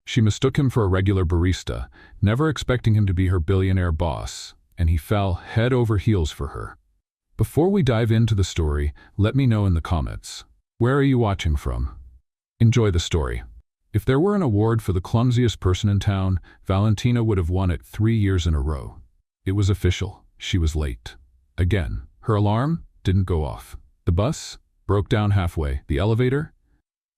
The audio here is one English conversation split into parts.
She mistook him for a regular barista, never expecting him to be her billionaire boss, and he fell head over heels for her. Before we dive into the story, let me know in the comments. Where are you watching from? Enjoy the story. If there were an award for the clumsiest person in town, Valentina would have won it 3 years in a row. It was official. She was late. Again. Her alarm didn't go off. The bus broke down halfway. The elevator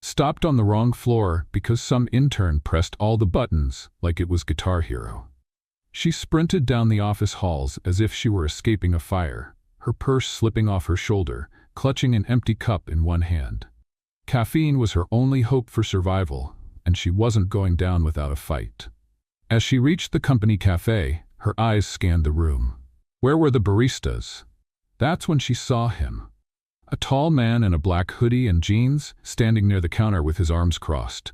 stopped on the wrong floor because some intern pressed all the buttons like it was Guitar Hero. She sprinted down the office halls as if she were escaping a fire, her purse slipping off her shoulder, clutching an empty cup in one hand. Caffeine was her only hope for survival, and she wasn't going down without a fight. As she reached the company cafe, her eyes scanned the room. Where were the baristas? That's when she saw him. A tall man in a black hoodie and jeans, standing near the counter with his arms crossed.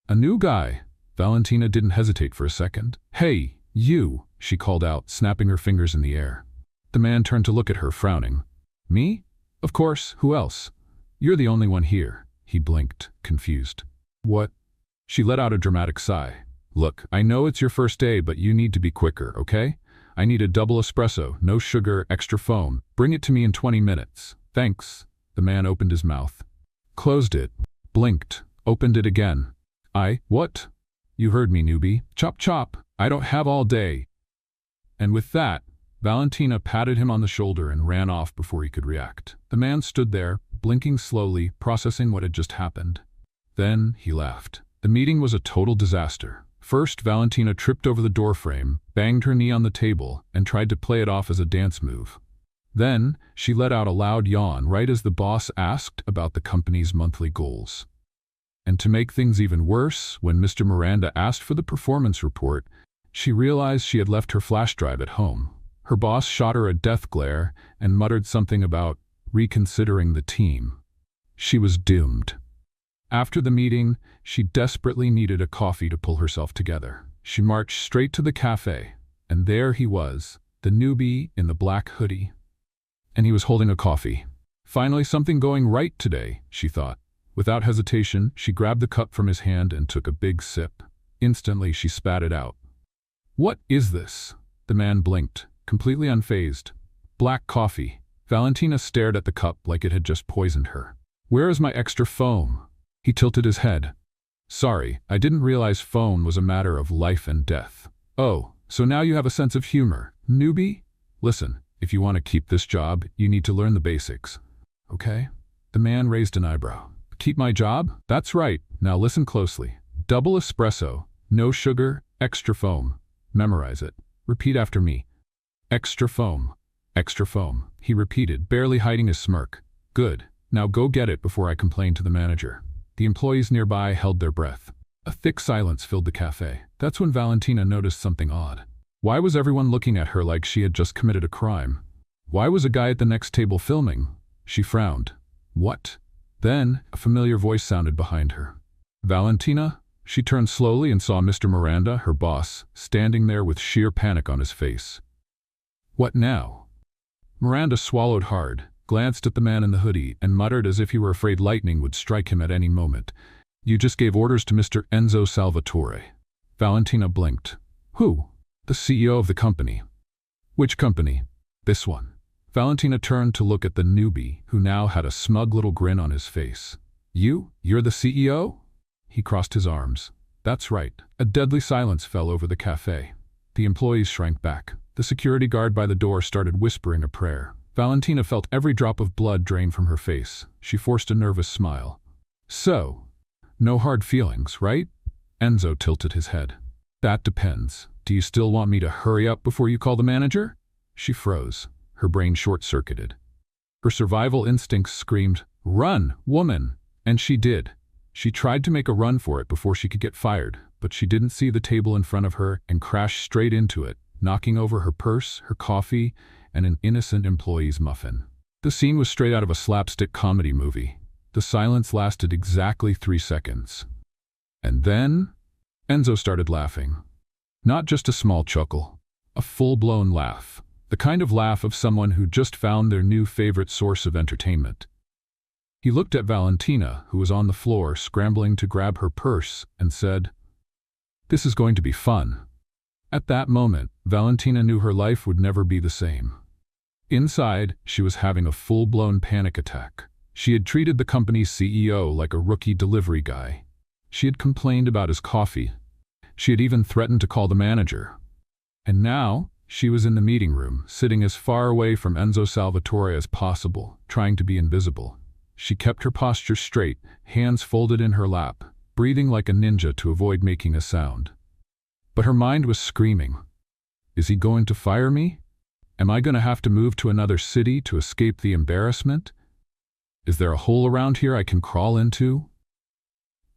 A new guy. Valentina didn't hesitate for a second. "Hey, you," she called out, snapping her fingers in the air. The man turned to look at her, frowning. "Me? Of course, who else? You're the only one here." He blinked, confused. "What?" She let out a dramatic sigh. "Look, I know it's your first day, but you need to be quicker, okay? I need a double espresso, no sugar, extra foam. Bring it to me in 20 minutes. Thanks." The man opened his mouth, closed it, blinked, opened it again. What? You heard me, newbie. Chop chop. I don't have all day." And with that, Valentina patted him on the shoulder and ran off before he could react. The man stood there, blinking slowly, processing what had just happened. Then he laughed. The meeting was a total disaster. First, Valentina tripped over the doorframe, banged her knee on the table, and tried to play it off as a dance move. Then, she let out a loud yawn right as the boss asked about the company's monthly goals. And to make things even worse, when Mr. Miranda asked for the performance report, she realized she had left her flash drive at home. Her boss shot her a death glare and muttered something about reconsidering the team. She was doomed. After the meeting, she desperately needed a coffee to pull herself together. She marched straight to the cafe, and there he was, the newbie in the black hoodie. And he was holding a coffee. Finally something going right today, she thought. Without hesitation, she grabbed the cup from his hand and took a big sip. Instantly, she spat it out. "What is this?" The man blinked, completely unfazed. "Black coffee." Valentina stared at the cup like it had just poisoned her. "Where is my extra foam?" He tilted his head. "Sorry, I didn't realize foam was a matter of life and death." "Oh, so now you have a sense of humor, newbie? Listen, if you want to keep this job, you need to learn the basics. Okay?" The man raised an eyebrow. "Keep my job? That's right. Now listen closely. Double espresso, no sugar, extra foam. Memorize it. Repeat after me. Extra foam. Extra foam," he repeated, barely hiding his smirk. "Good. Now go get it before I complain to the manager." The employees nearby held their breath. A thick silence filled the cafe. That's when Valentina noticed something odd. Why was everyone looking at her like she had just committed a crime? Why was a guy at the next table filming? She frowned. What? Then, a familiar voice sounded behind her. "Valentina?" She turned slowly and saw Mr. Miranda, her boss, standing there with sheer panic on his face. "What now?" Miranda swallowed hard, glanced at the man in the hoodie, and muttered as if he were afraid lightning would strike him at any moment. "You just gave orders to Mr. Enzo Salvatore." Valentina blinked. "Who?" "The CEO of the company." "Which company?" "This one." Valentina turned to look at the newbie, who now had a smug little grin on his face. You're the CEO?" He crossed his arms. "That's right." A deadly silence fell over the cafe. The employees shrank back. The security guard by the door started whispering a prayer. Valentina felt every drop of blood drain from her face. She forced a nervous smile. "So, no hard feelings, right?" Enzo tilted his head. "That depends. Do you still want me to hurry up before you call the manager?" She froze. Her brain short-circuited. Her survival instincts screamed, "Run, woman!" And she did. She tried to make a run for it before she could get fired, but she didn't see the table in front of her and crashed straight into it, knocking over her purse, her coffee, and an innocent employee's muffin. The scene was straight out of a slapstick comedy movie. The silence lasted exactly 3 seconds. And then, Enzo started laughing. Not just a small chuckle, a full-blown laugh. The kind of laugh of someone who just found their new favorite source of entertainment. He looked at Valentina, who was on the floor scrambling to grab her purse, and said, This is going to be fun. At that moment, Valentina knew her life would never be the same. Inside, she was having a full-blown panic attack. She had treated the company's CEO like a rookie delivery guy. She had complained about his coffee. She had even threatened to call the manager. And now, she was in the meeting room, sitting as far away from Enzo Salvatore as possible, trying to be invisible. She kept her posture straight, hands folded in her lap, breathing like a ninja to avoid making a sound. But her mind was screaming. Is he going to fire me? Am I going to have to move to another city to escape the embarrassment? Is there a hole around here I can crawl into?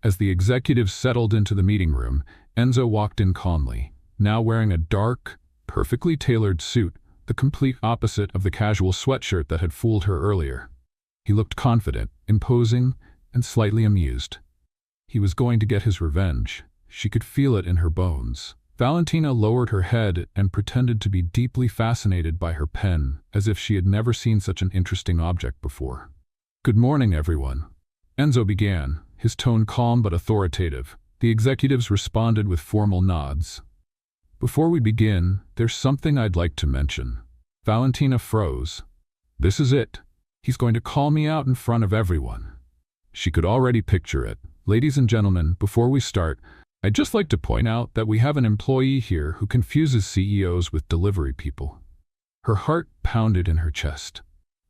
As the executives settled into the meeting room, Enzo walked in calmly, now wearing a dark, perfectly tailored suit, the complete opposite of the casual sweatshirt that had fooled her earlier. He looked confident, imposing, and slightly amused. He was going to get his revenge. She could feel it in her bones. Valentina lowered her head and pretended to be deeply fascinated by her pen, as if she had never seen such an interesting object before. "Good morning, everyone," Enzo began, his tone calm but authoritative. The executives responded with formal nods. "Before we begin, there's something I'd like to mention." Valentina froze. This is it. He's going to call me out in front of everyone. She could already picture it. "Ladies and gentlemen, before we start, I'd just like to point out that we have an employee here who confuses CEOs with delivery people." Her heart pounded in her chest.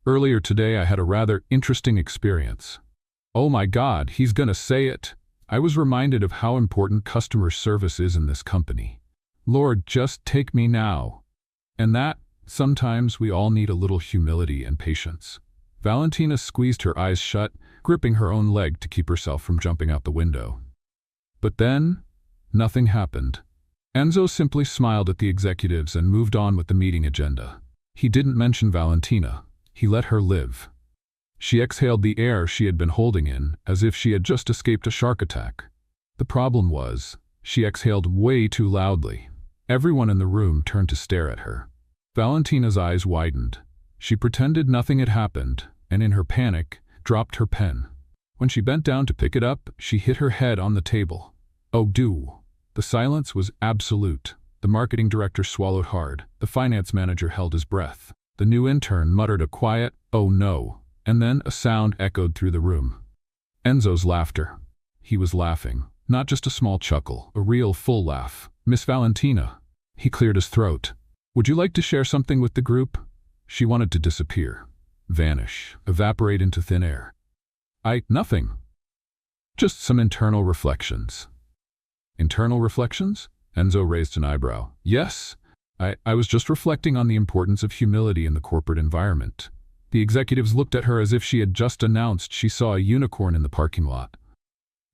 "Earlier today I had a rather interesting experience." Oh my God, he's gonna say it. I was reminded of how important customer service is in this company. Lord, just take me now. And that, sometimes we all need a little humility and patience. Valentina squeezed her eyes shut, gripping her own leg to keep herself from jumping out the window. But then, nothing happened. Enzo simply smiled at the executives and moved on with the meeting agenda. He didn't mention Valentina. He let her live. She exhaled the air she had been holding in, as if she had just escaped a shark attack. The problem was, she exhaled way too loudly. Everyone in the room turned to stare at her. Valentina's eyes widened. She pretended nothing had happened, and in her panic, dropped her pen. When she bent down to pick it up, she hit her head on the table. Oh, do. The silence was absolute. The marketing director swallowed hard. The finance manager held his breath. The new intern muttered a quiet, "Oh no," and then a sound echoed through the room. Enzo's laughter. He was laughing. Not just a small chuckle, a real full laugh. "Miss Valentina." He cleared his throat. "Would you like to share something with the group?" She wanted to disappear. Vanish. Evaporate into thin air. Nothing. Just some internal reflections." "Internal reflections?" Enzo raised an eyebrow. "Yes. I was just reflecting on the importance of humility in the corporate environment." The executives looked at her as if she had just announced she saw a unicorn in the parking lot.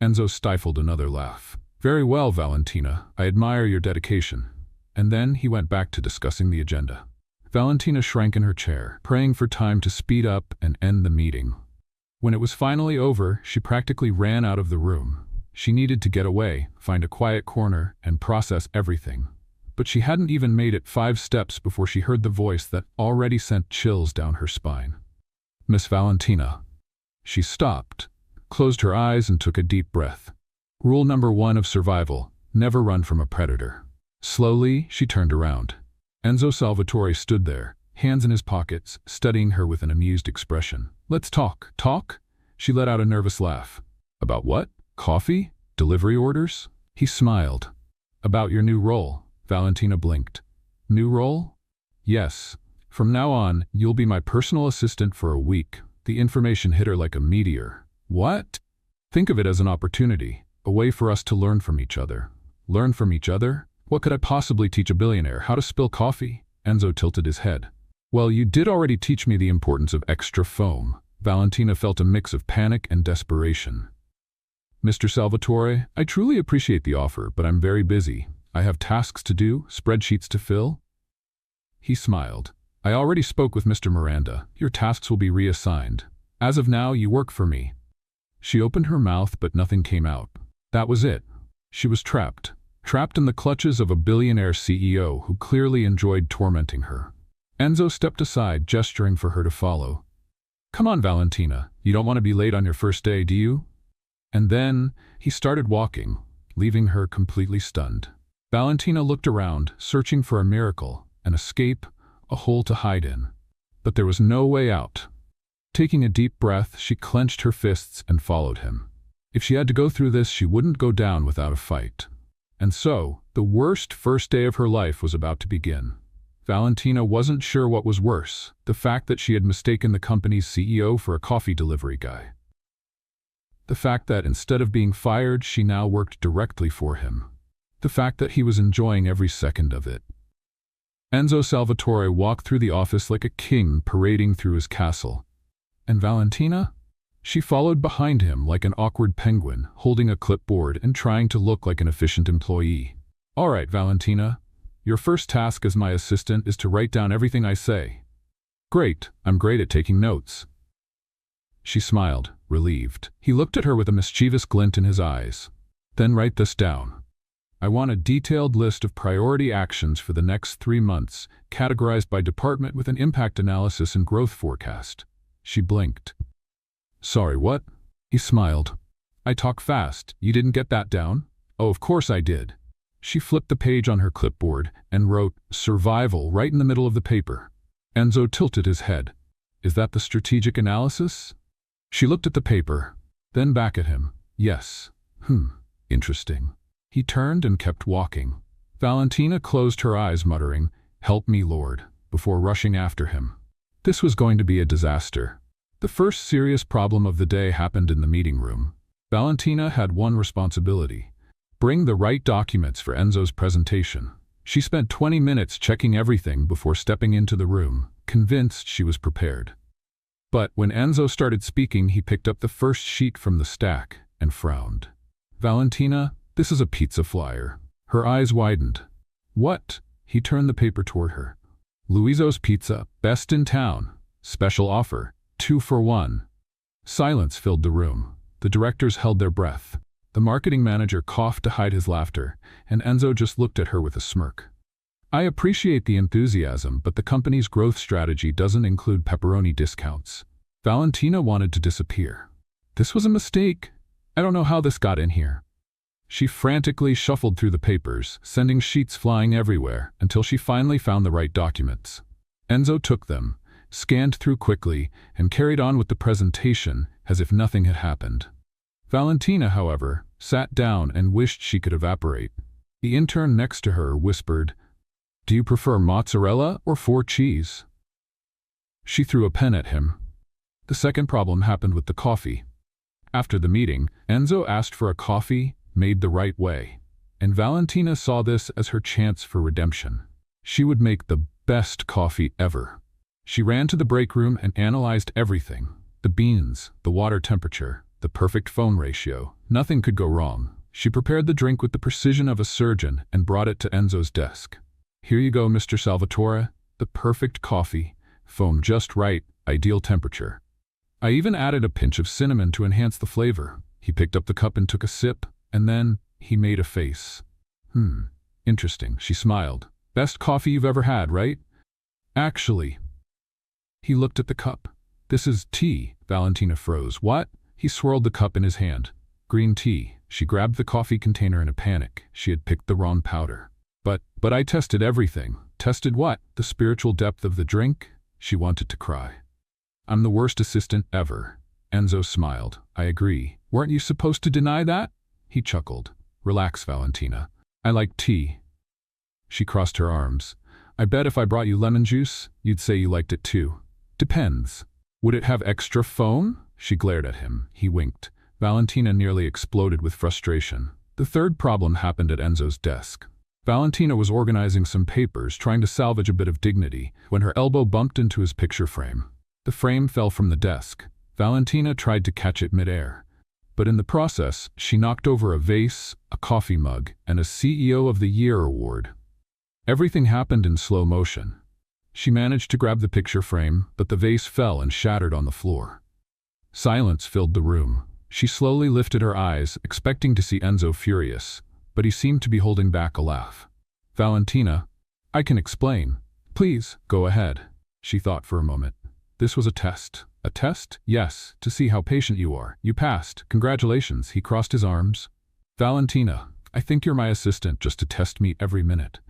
Enzo stifled another laugh. "Very well, Valentina. I admire your dedication." And then he went back to discussing the agenda. Valentina shrank in her chair, praying for time to speed up and end the meeting. When it was finally over, she practically ran out of the room. She needed to get away, find a quiet corner, and process everything. But she hadn't even made it 5 steps before she heard the voice that already sent chills down her spine. "Miss Valentina." She stopped, closed her eyes, and took a deep breath. Rule number 1 of survival: never run from a predator. Slowly, she turned around. Enzo Salvatore stood there, hands in his pockets, studying her with an amused expression. "Let's talk." "Talk?" She let out a nervous laugh. "About what? Coffee? Delivery orders?" He smiled. "About your new role." Valentina blinked. "New role?" "Yes. From now on, you'll be my personal assistant for a week." The information hit her like a meteor. "What?" "Think of it as an opportunity, a way for us to learn from each other." "Learn from each other? What could I possibly teach a billionaire? How to spill coffee?" Enzo tilted his head. "Well, you did already teach me the importance of extra foam." Valentina felt a mix of panic and desperation. "Mr. Salvatore, I truly appreciate the offer, but I'm very busy. I have tasks to do, spreadsheets to fill." He smiled. "I already spoke with Mr. Miranda. Your tasks will be reassigned. As of now, you work for me." She opened her mouth, but nothing came out. That was it. She was trapped. Trapped in the clutches of a billionaire CEO who clearly enjoyed tormenting her. Enzo stepped aside, gesturing for her to follow. "Come on, Valentina. You don't want to be late on your first day, do you?" And then, he started walking, leaving her completely stunned. Valentina looked around, searching for a miracle, an escape, a hole to hide in. But there was no way out. Taking a deep breath, she clenched her fists and followed him. If she had to go through this, she wouldn't go down without a fight. And so, the worst first day of her life was about to begin. Valentina wasn't sure what was worse, the fact that she had mistaken the company's CEO for a coffee delivery guy. The fact that instead of being fired, she now worked directly for him. The fact that he was enjoying every second of it. Enzo Salvatore walked through the office like a king parading through his castle. And Valentina? She followed behind him like an awkward penguin, holding a clipboard and trying to look like an efficient employee. "All right, Valentina. Your first task as my assistant is to write down everything I say." "Great, I'm great at taking notes." She smiled, relieved. He looked at her with a mischievous glint in his eyes. "Then write this down. I want a detailed list of priority actions for the next 3 months, categorized by department with an impact analysis and growth forecast." She blinked. "Sorry, what?" He smiled. "I talk fast. You didn't get that down?" "Oh, of course I did." She flipped the page on her clipboard and wrote "survival" right in the middle of the paper. Enzo tilted his head. "Is that the strategic analysis?" She looked at the paper, then back at him. "Yes. Interesting." He turned and kept walking. Valentina closed her eyes, muttering, "Help me, Lord," before rushing after him. This was going to be a disaster. The first serious problem of the day happened in the meeting room. Valentina had one responsibility: bring the right documents for Enzo's presentation. She spent 20 minutes checking everything before stepping into the room, convinced she was prepared. But when Enzo started speaking, he picked up the first sheet from the stack and frowned. "Valentina, this is a pizza flyer." Her eyes widened. "What?" He turned the paper toward her. "Luizo's Pizza, best in town. Special offer, 2 for 1. Silence filled the room. The directors held their breath. The marketing manager coughed to hide his laughter, and Enzo just looked at her with a smirk. "I appreciate the enthusiasm, but the company's growth strategy doesn't include pepperoni discounts." Valentina wanted to disappear. This was a mistake. I don't know how this got in here. She frantically shuffled through the papers, sending sheets flying everywhere, until she finally found the right documents. Enzo took them, scanned through quickly, and carried on with the presentation as if nothing had happened. Valentina, however, sat down and wished she could evaporate. The intern next to her whispered, "Do you prefer mozzarella or 4 cheese?" She threw a pen at him. The second problem happened with the coffee. After the meeting, Enzo asked for a coffee made the right way, and Valentina saw this as her chance for redemption. She would make the best coffee ever. She ran to the break room and analyzed everything: the beans, the water temperature, the perfect foam ratio. Nothing could go wrong. She prepared the drink with the precision of a surgeon and brought it to Enzo's desk. "Here you go, Mr. Salvatore. The perfect coffee, foam just right, ideal temperature. I even added a pinch of cinnamon to enhance the flavor." He picked up the cup and took a sip, and then he made a face. Interesting," she smiled. "Best coffee you've ever had, right?" "Actually." He looked at the cup. "This is tea." Valentina froze. "What?" He swirled the cup in his hand. "Green tea." She grabbed the coffee container in a panic. She had picked the wrong powder. But I tested everything." "Tested what?" "The spiritual depth of the drink." She wanted to cry. "I'm the worst assistant ever." Enzo smiled. "I agree. Weren't you supposed to deny that?" He chuckled. "Relax, Valentina. I like tea." She crossed her arms. "I bet if I brought you lemon juice, you'd say you liked it too." "Depends. Would it have extra foam?" She glared at him. He winked. Valentina nearly exploded with frustration. The third problem happened at Enzo's desk. Valentina was organizing some papers, trying to salvage a bit of dignity, when her elbow bumped into his picture frame. The frame fell from the desk. Valentina tried to catch it midair. But in the process, she knocked over a vase, a coffee mug, and a CEO of the Year award. Everything happened in slow motion. She managed to grab the picture frame, but the vase fell and shattered on the floor. Silence filled the room. She slowly lifted her eyes, expecting to see Enzo furious, but he seemed to be holding back a laugh. "Valentina, I can explain." "Please, go ahead." She thought for a moment. "This was a test." "A test?" "Yes, to see how patient you are. You passed. Congratulations." He crossed his arms. "Valentina, I think you're my assistant just to test me every minute.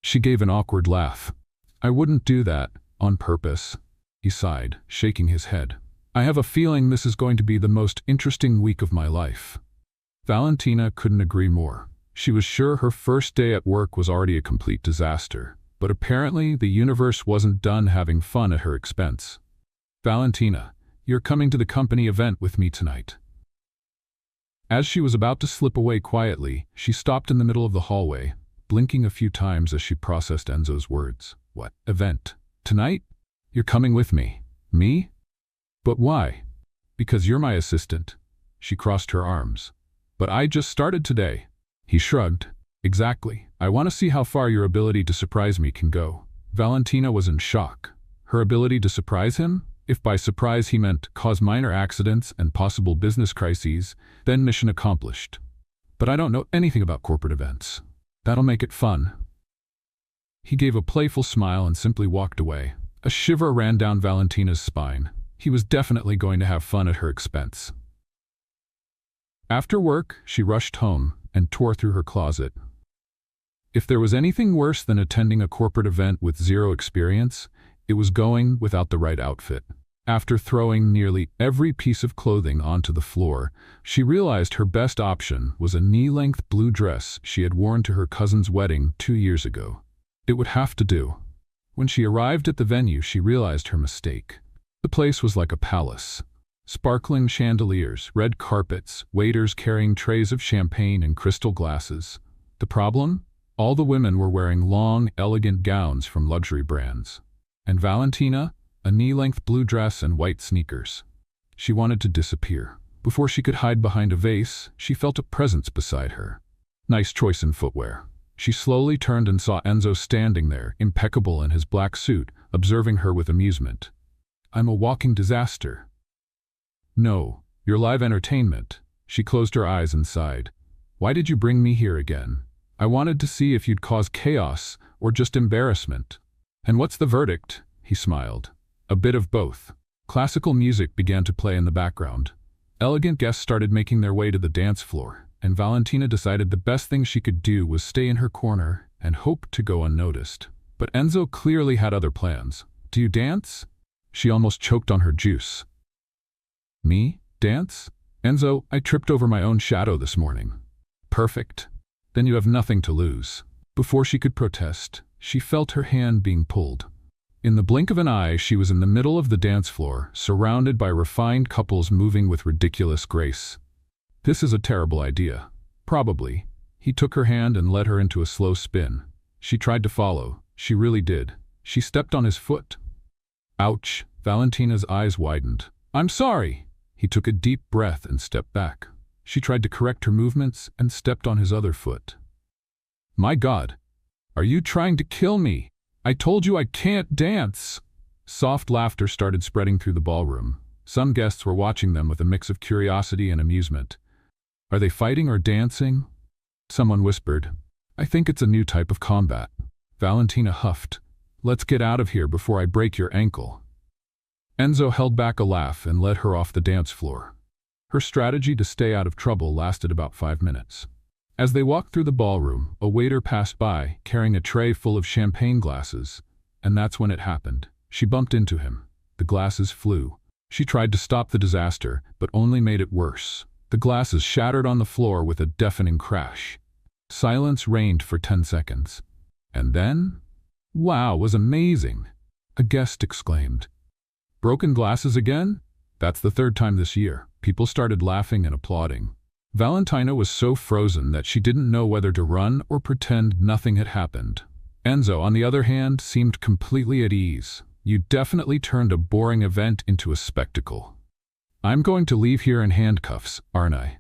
She gave an awkward laugh. I wouldn't do that, on purpose. He sighed, shaking his head. I have a feeling this is going to be the most interesting week of my life. Valentina couldn't agree more. She was sure her first day at work was already a complete disaster, but apparently the universe wasn't done having fun at her expense. Valentina, you're coming to the company event with me tonight. As she was about to slip away quietly, she stopped in the middle of the hallway, blinking a few times as she processed Enzo's words. What event? Tonight? You're coming with me. Me? But why? Because you're my assistant. She crossed her arms. But I just started today. He shrugged. Exactly. I want to see how far your ability to surprise me can go. Valentina was in shock. Her ability to surprise him? If by surprise he meant cause minor accidents and possible business crises, then mission accomplished. But I don't know anything about corporate events. That'll make it fun. He gave a playful smile and simply walked away. A shiver ran down Valentina's spine. He was definitely going to have fun at her expense. After work, she rushed home and tore through her closet. If there was anything worse than attending a corporate event with zero experience, it was going without the right outfit. After throwing nearly every piece of clothing onto the floor, she realized her best option was a knee-length blue dress she had worn to her cousin's wedding 2 years ago. It would have to do. When she arrived at the venue, she realized her mistake. The place was like a palace. Sparkling chandeliers, red carpets, waiters carrying trays of champagne and crystal glasses. The problem? All the women were wearing long, elegant gowns from luxury brands. And Valentina, a knee-length blue dress and white sneakers. She wanted to disappear. Before she could hide behind a vase, she felt a presence beside her. Nice choice in footwear. She slowly turned and saw Enzo standing there, impeccable in his black suit, observing her with amusement. I'm a walking disaster. No, you're live entertainment. She closed her eyes and sighed. Why did you bring me here again? I wanted to see if you'd cause chaos or just embarrassment. And what's the verdict? He smiled. A bit of both. Classical music began to play in the background. Elegant guests started making their way to the dance floor, and Valentina decided the best thing she could do was stay in her corner and hope to go unnoticed. But Enzo clearly had other plans. Do you dance? She almost choked on her juice. Me? Dance? Enzo, I tripped over my own shadow this morning. Perfect. Then you have nothing to lose. Before she could protest, she felt her hand being pulled. In the blink of an eye, she was in the middle of the dance floor, surrounded by refined couples moving with ridiculous grace. This is a terrible idea. Probably. He took her hand and led her into a slow spin. She tried to follow. She really did. She stepped on his foot. Ouch! Valentina's eyes widened. I'm sorry! He took a deep breath and stepped back. She tried to correct her movements and stepped on his other foot. My God! Are you trying to kill me? I told you I can't dance! Soft laughter started spreading through the ballroom. Some guests were watching them with a mix of curiosity and amusement. Are they fighting or dancing? Someone whispered. I think it's a new type of combat. Valentina huffed. Let's get out of here before I break your ankle. Enzo held back a laugh and led her off the dance floor. Her strategy to stay out of trouble lasted about 5 minutes. As they walked through the ballroom, a waiter passed by, carrying a tray full of champagne glasses, and that's when it happened. She bumped into him. The glasses flew. She tried to stop the disaster, but only made it worse. The glasses shattered on the floor with a deafening crash. Silence reigned for 10 seconds. And then? Wow, was amazing! A guest exclaimed. Broken glasses again? That's the 3rd time this year. People started laughing and applauding. Valentina was so frozen that she didn't know whether to run or pretend nothing had happened. Enzo, on the other hand, seemed completely at ease. You definitely turned a boring event into a spectacle. I'm going to leave here in handcuffs, aren't I?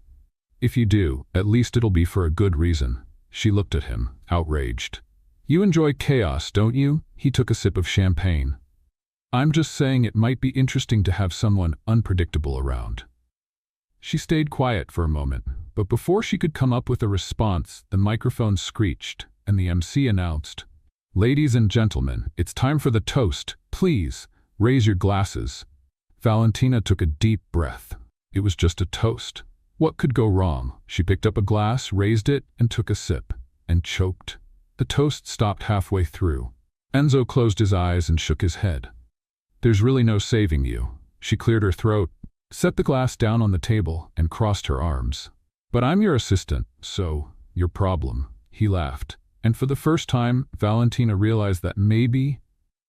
If you do, at least it'll be for a good reason. She looked at him, outraged. You enjoy chaos, don't you? He took a sip of champagne. I'm just saying it might be interesting to have someone unpredictable around. She stayed quiet for a moment, but before she could come up with a response, the microphone screeched, and the MC announced, Ladies and gentlemen, it's time for the toast. Please, raise your glasses. Valentina took a deep breath. It was just a toast. What could go wrong? She picked up a glass, raised it, and took a sip, and choked. The toast stopped halfway through. Enzo closed his eyes and shook his head. There's really no saving you. She cleared her throat, set the glass down on the table, and crossed her arms. But I'm your assistant, so your problem. He laughed. And for the first time, Valentina realized that maybe,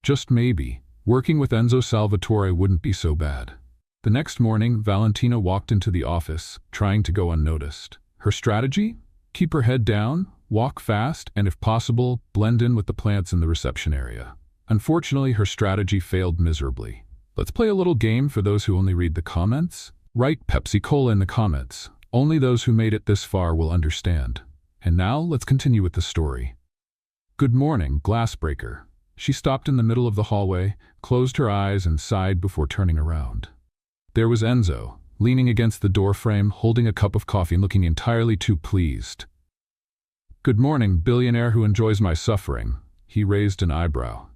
just maybe, working with Enzo Salvatore wouldn't be so bad. The next morning, Valentina walked into the office, trying to go unnoticed. Her strategy? Keep her head down, walk fast, and if possible, blend in with the plants in the reception area. Unfortunately, her strategy failed miserably. Let's play a little game for those who only read the comments. Write Pepsi Cola in the comments. Only those who made it this far will understand. And now, let's continue with the story. Good morning, glassbreaker. She stopped in the middle of the hallway, closed her eyes, and sighed before turning around. There was Enzo, leaning against the doorframe, holding a cup of coffee and looking entirely too pleased. Good morning, billionaire who enjoys my suffering. He raised an eyebrow.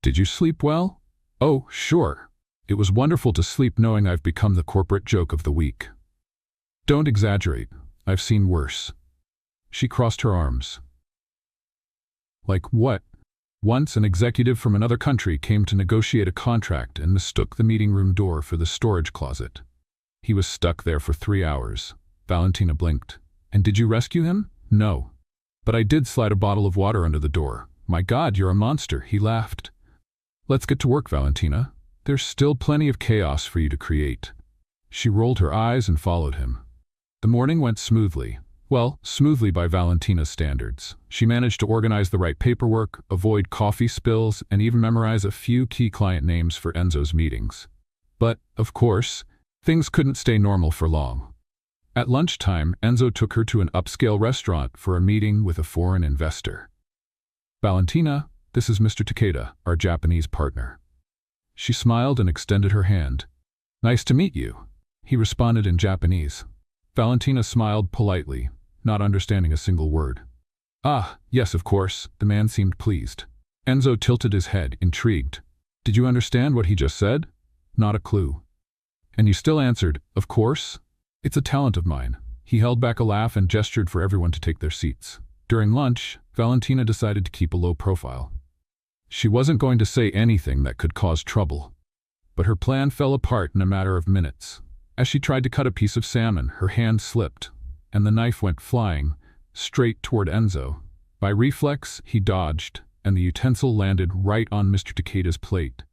Did you sleep well? Oh, sure. It was wonderful to sleep knowing I've become the corporate joke of the week. Don't exaggerate. I've seen worse. She crossed her arms. Like what? Once an executive from another country came to negotiate a contract and mistook the meeting room door for the storage closet. He was stuck there for 3 hours. Valentina blinked. And did you rescue him? No. But I did slide a bottle of water under the door. My God, you're a monster, he laughed. Let's get to work, Valentina. There's still plenty of chaos for you to create. She rolled her eyes and followed him. The morning went smoothly. Well, smoothly by Valentina's standards. She managed to organize the right paperwork, avoid coffee spills, and even memorize a few key client names for Enzo's meetings. But, of course, things couldn't stay normal for long. At lunchtime, Enzo took her to an upscale restaurant for a meeting with a foreign investor. Valentina, this is Mr. Takeda, our Japanese partner. She smiled and extended her hand. Nice to meet you, he responded in Japanese. Valentina smiled politely, not understanding a single word. Ah, yes, of course, the man seemed pleased. Enzo tilted his head, intrigued. Did you understand what he just said? Not a clue. And you still answered, of course? It's a talent of mine. He held back a laugh and gestured for everyone to take their seats. During lunch, Valentina decided to keep a low profile. She wasn't going to say anything that could cause trouble. But her plan fell apart in a matter of minutes. As she tried to cut a piece of salmon, her hand slipped, and the knife went flying, straight toward Enzo. By reflex, he dodged, and the utensil landed right on Mr. Takeda's plate.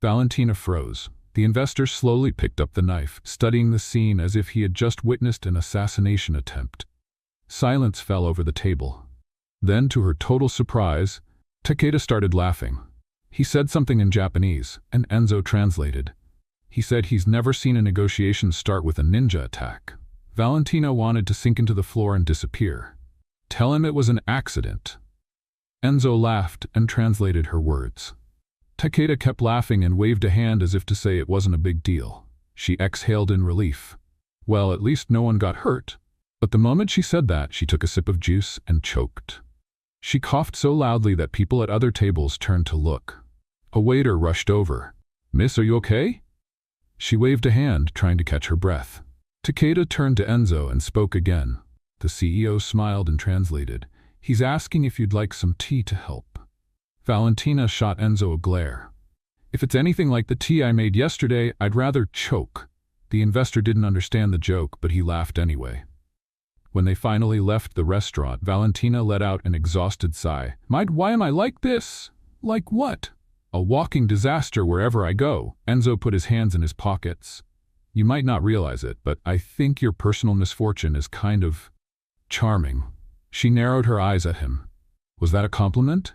Valentina froze. The investor slowly picked up the knife, studying the scene as if he had just witnessed an assassination attempt. Silence fell over the table. Then, to her total surprise, Takeda started laughing. He said something in Japanese, and Enzo translated. He said he's never seen a negotiation start with a ninja attack. Valentina wanted to sink into the floor and disappear. Tell him it was an accident. Enzo laughed and translated her words. Takeda kept laughing and waved a hand as if to say it wasn't a big deal. She exhaled in relief. Well, at least no one got hurt. But the moment she said that, she took a sip of juice and choked. She coughed so loudly that people at other tables turned to look. A waiter rushed over. Miss, are you okay? She waved a hand, trying to catch her breath. Takeda turned to Enzo and spoke again. The CEO smiled and translated. He's asking if you'd like some tea to help. Valentina shot Enzo a glare. If it's anything like the tea I made yesterday, I'd rather choke. The investor didn't understand the joke, but he laughed anyway. When they finally left the restaurant, Valentina let out an exhausted sigh. Why am I like this? Like what? A walking disaster wherever I go. Enzo put his hands in his pockets. You might not realize it, but I think your personal misfortune is kind of charming. She narrowed her eyes at him. Was that a compliment?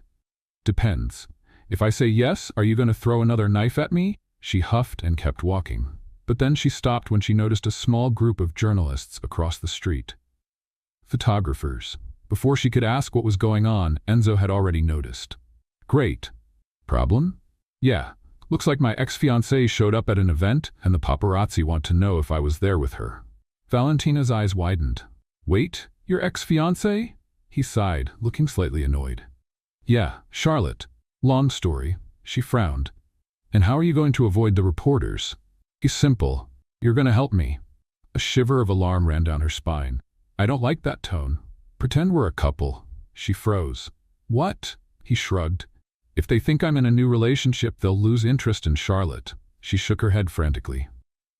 Depends. If I say yes, are you going to throw another knife at me? She huffed and kept walking. But then she stopped when she noticed a small group of journalists across the street. Photographers. Before she could ask what was going on, Enzo had already noticed. Great. Problem? Yeah. Looks like my ex-fiancée showed up at an event, and the paparazzi want to know if I was there with her. Valentina's eyes widened. Wait, your ex-fiancée? He sighed, looking slightly annoyed. Yeah, Charlotte. Long story. She frowned. And how are you going to avoid the reporters? It's simple. You're going to help me. A shiver of alarm ran down her spine. I don't like that tone. Pretend we're a couple. She froze. What? He shrugged. If they think I'm in a new relationship, they'll lose interest in Charlotte. She shook her head frantically.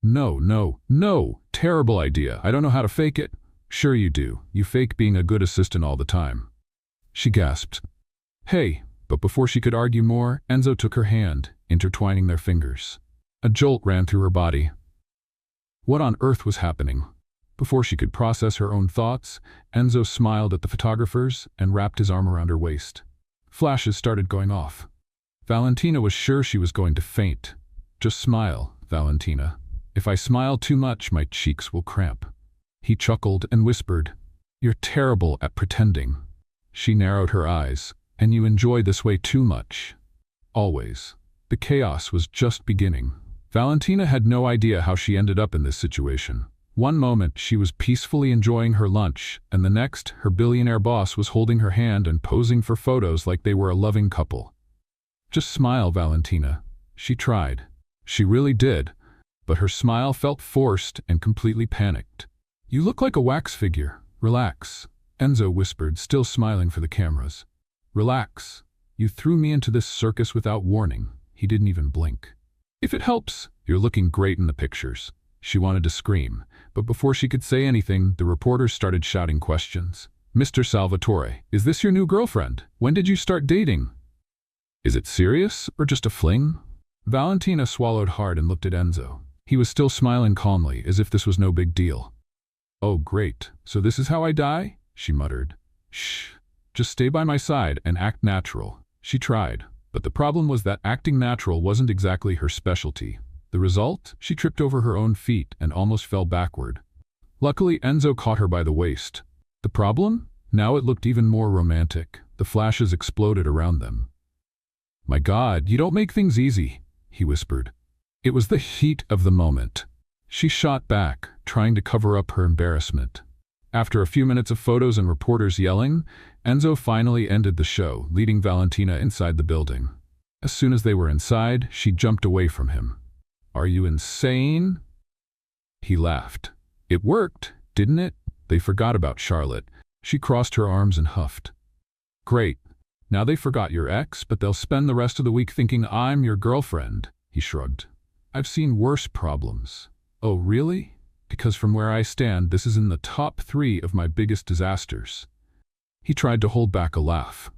No, no, no! Terrible idea. I don't know how to fake it. Sure you do. You fake being a good assistant all the time. She gasped. Hey! But before she could argue more, Enzo took her hand, intertwining their fingers. A jolt ran through her body. What on earth was happening? Before she could process her own thoughts, Enzo smiled at the photographers and wrapped his arm around her waist. Flashes started going off. Valentina was sure she was going to faint. Just smile, Valentina. If I smile too much, my cheeks will cramp. He chuckled and whispered, You're terrible at pretending. She narrowed her eyes. And you enjoy this way too much. Always. The chaos was just beginning. Valentina had no idea how she ended up in this situation. One moment she was peacefully enjoying her lunch, and the next her billionaire boss was holding her hand and posing for photos like they were a loving couple. Just smile, Valentina. She tried. She really did, but her smile felt forced and completely panicked. You look like a wax figure. Relax, Enzo whispered, still smiling for the cameras. Relax. You threw me into this circus without warning. He didn't even blink. If it helps, you're looking great in the pictures. She wanted to scream, but before she could say anything, the reporters started shouting questions. Mr. Salvatore, is this your new girlfriend? When did you start dating? Is it serious or just a fling? Valentina swallowed hard and looked at Enzo. He was still smiling calmly, as if this was no big deal. Oh, great. So this is how I die? She muttered. Shh. Just stay by my side and act natural. She tried, but the problem was that acting natural wasn't exactly her specialty. The result? She tripped over her own feet and almost fell backward. Luckily, Enzo caught her by the waist. The problem? Now it looked even more romantic. The flashes exploded around them. My God, you don't make things easy, he whispered. It was the heat of the moment. She shot back, trying to cover up her embarrassment. After a few minutes of photos and reporters yelling, Enzo finally ended the show, leading Valentina inside the building. As soon as they were inside, she jumped away from him. Are you insane? He laughed. It worked, didn't it? They forgot about Charlotte. She crossed her arms and huffed. Great. Now they forgot your ex, but they'll spend the rest of the week thinking I'm your girlfriend, he shrugged. I've seen worse problems. Oh, really? Because from where I stand, this is in the top 3 of my biggest disasters. He tried to hold back a laugh.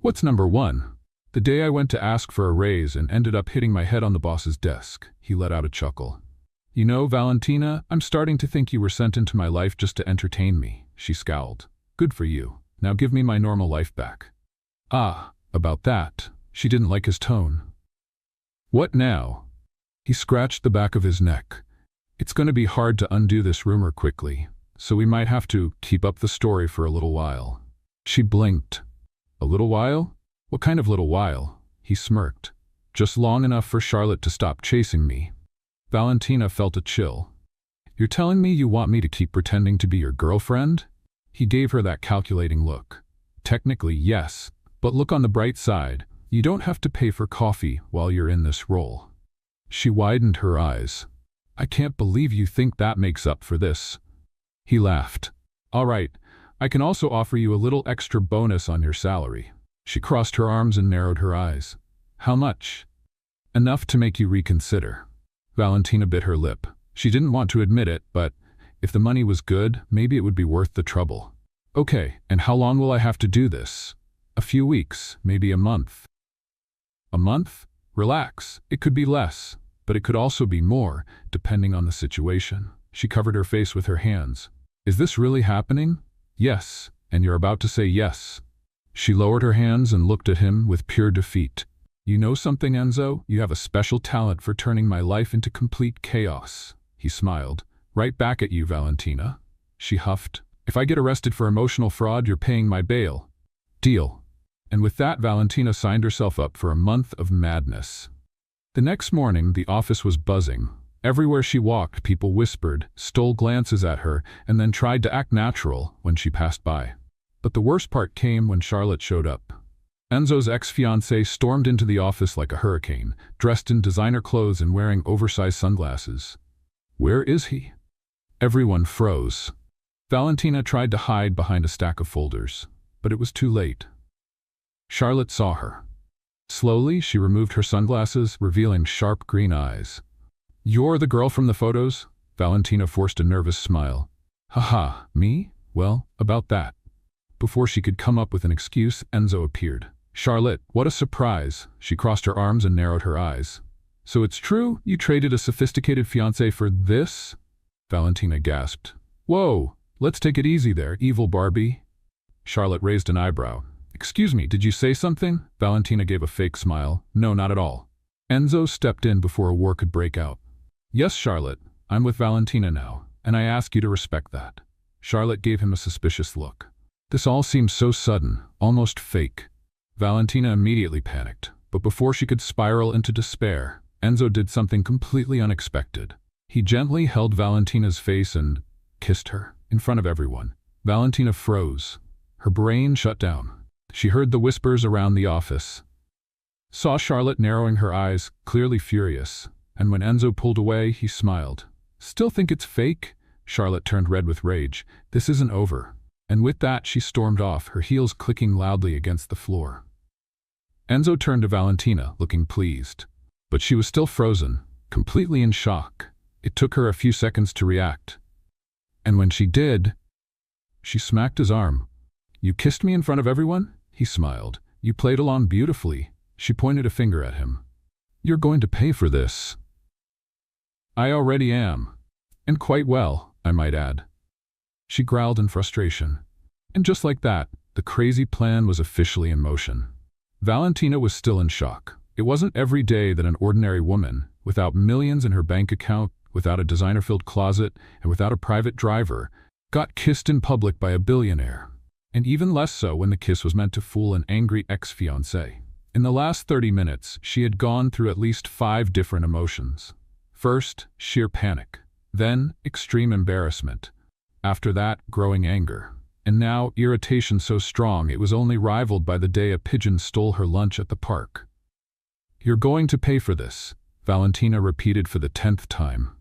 What's number 1? The day I went to ask for a raise and ended up hitting my head on the boss's desk. He let out a chuckle. You know, Valentina, I'm starting to think you were sent into my life just to entertain me. She scowled. Good for you. Now give me my normal life back. Ah, about that. She didn't like his tone. What now? He scratched the back of his neck. It's going to be hard to undo this rumor quickly, so we might have to keep up the story for a little while. She blinked. A little while? What kind of little while? He smirked. Just long enough for Charlotte to stop chasing me. Valentina felt a chill. You're telling me you want me to keep pretending to be your girlfriend? He gave her that calculating look. Technically, yes, but look on the bright side. You don't have to pay for coffee while you're in this role. She widened her eyes. I can't believe you think that makes up for this. He laughed. All right, I can also offer you a little extra bonus on your salary. She crossed her arms and narrowed her eyes. How much? Enough to make you reconsider. Valentina bit her lip. She didn't want to admit it, but if the money was good, maybe it would be worth the trouble. Okay, and how long will I have to do this? A few weeks, maybe a month. A month? Relax. It could be less, but it could also be more, depending on the situation. She covered her face with her hands. Is this really happening? Yes, and you're about to say yes. She lowered her hands and looked at him with pure defeat. You know something, Enzo? You have a special talent for turning my life into complete chaos. He smiled. Right back at you, Valentina. She huffed. If I get arrested for emotional fraud, you're paying my bail. Deal. And with that, Valentina signed herself up for a month of madness. The next morning, the office was buzzing. Everywhere she walked, people whispered, stole glances at her, and then tried to act natural when she passed by. But the worst part came when Charlotte showed up. Enzo's ex-fiancée stormed into the office like a hurricane, dressed in designer clothes and wearing oversized sunglasses. Where is he? Everyone froze. Valentina tried to hide behind a stack of folders, but it was too late. Charlotte saw her. Slowly, she removed her sunglasses, revealing sharp green eyes. "You're the girl from the photos?" Valentina forced a nervous smile. "Haha, me? Well, about that." Before she could come up with an excuse, Enzo appeared. "Charlotte, what a surprise!" She crossed her arms and narrowed her eyes. "So it's true? You traded a sophisticated fiancé for this?" Valentina gasped. "Whoa, let's take it easy there, evil Barbie." Charlotte raised an eyebrow. "Excuse me, did you say something?" Valentina gave a fake smile. "No, not at all." Enzo stepped in before a war could break out. "Yes, Charlotte, I'm with Valentina now, and I ask you to respect that." Charlotte gave him a suspicious look. This all seemed so sudden, almost fake. Valentina immediately panicked, but before she could spiral into despair, Enzo did something completely unexpected. He gently held Valentina's face and kissed her, in front of everyone. Valentina froze. Her brain shut down. She heard the whispers around the office, saw Charlotte narrowing her eyes, clearly furious, and when Enzo pulled away, he smiled. "Still think it's fake?" Charlotte turned red with rage. "This isn't over." And with that, she stormed off, her heels clicking loudly against the floor. Enzo turned to Valentina, looking pleased. But she was still frozen, completely in shock. It took her a few seconds to react. And when she did, she smacked his arm. "You kissed me in front of everyone?" He smiled. "You played along beautifully." She pointed a finger at him. "You're going to pay for this." "I already am. And quite well, I might add." She growled in frustration. And just like that, the crazy plan was officially in motion. Valentina was still in shock. It wasn't every day that an ordinary woman, without millions in her bank account, without a designer-filled closet, and without a private driver, got kissed in public by a billionaire. And even less so when the kiss was meant to fool an angry ex-fiancé. In the last 30 minutes, she had gone through at least 5 different emotions. First, sheer panic. Then, extreme embarrassment. After that, growing anger. And now, irritation so strong it was only rivaled by the day a pigeon stole her lunch at the park. "You're going to pay for this," Valentina repeated for the 10th time.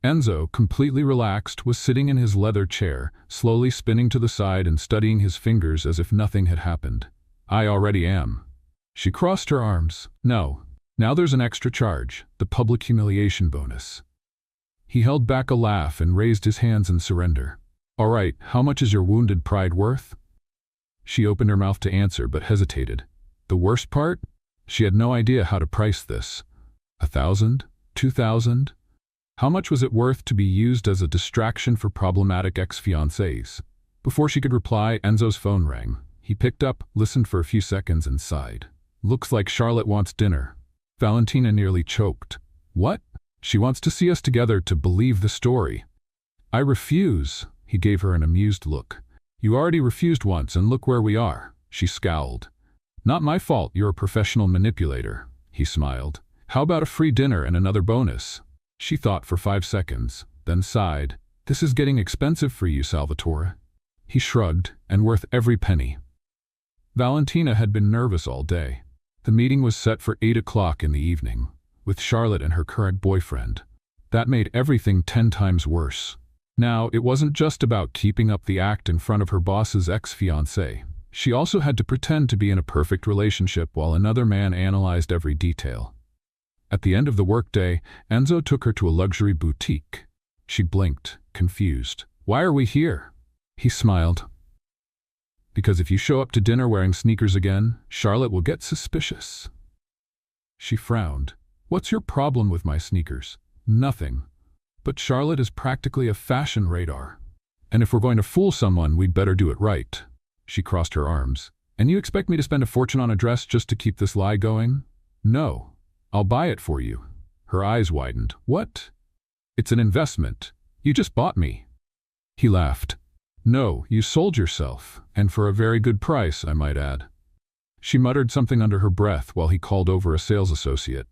Enzo, completely relaxed, was sitting in his leather chair, slowly spinning to the side and studying his fingers as if nothing had happened. "I already am." She crossed her arms. "No. Now there's an extra charge, the public humiliation bonus." He held back a laugh and raised his hands in surrender. "All right, how much is your wounded pride worth?" She opened her mouth to answer but hesitated. The worst part? She had no idea how to price this. 1,000? 2,000? How much was it worth to be used as a distraction for problematic ex-fiancés? Before she could reply, Enzo's phone rang. He picked up, listened for a few seconds, and sighed. "Looks like Charlotte wants dinner." Valentina nearly choked. "What?" "She wants to see us together to believe the story." "I refuse." He gave her an amused look. "You already refused once, and look where we are." She scowled. "Not my fault, you're a professional manipulator." He smiled. "How about a free dinner and another bonus?" She thought for 5 seconds, then sighed. "This is getting expensive for you, Salvatore." He shrugged, "And worth every penny." Valentina had been nervous all day. The meeting was set for 8 o'clock in the evening, with Charlotte and her current boyfriend. That made everything 10 times worse. Now, it wasn't just about keeping up the act in front of her boss's ex-fiancé. She also had to pretend to be in a perfect relationship while another man analyzed every detail. At the end of the workday, Enzo took her to a luxury boutique. She blinked, confused. "Why are we here?" He smiled. "Because if you show up to dinner wearing sneakers again, Charlotte will get suspicious." She frowned. "What's your problem with my sneakers?" "Nothing. But Charlotte is practically a fashion radar. And if we're going to fool someone, we'd better do it right." She crossed her arms. "And you expect me to spend a fortune on a dress just to keep this lie going?" "No. I'll buy it for you." Her eyes widened. "What?" "It's an investment. You just bought me." He laughed. "No, you sold yourself, and for a very good price, I might add." She muttered something under her breath while he called over a sales associate.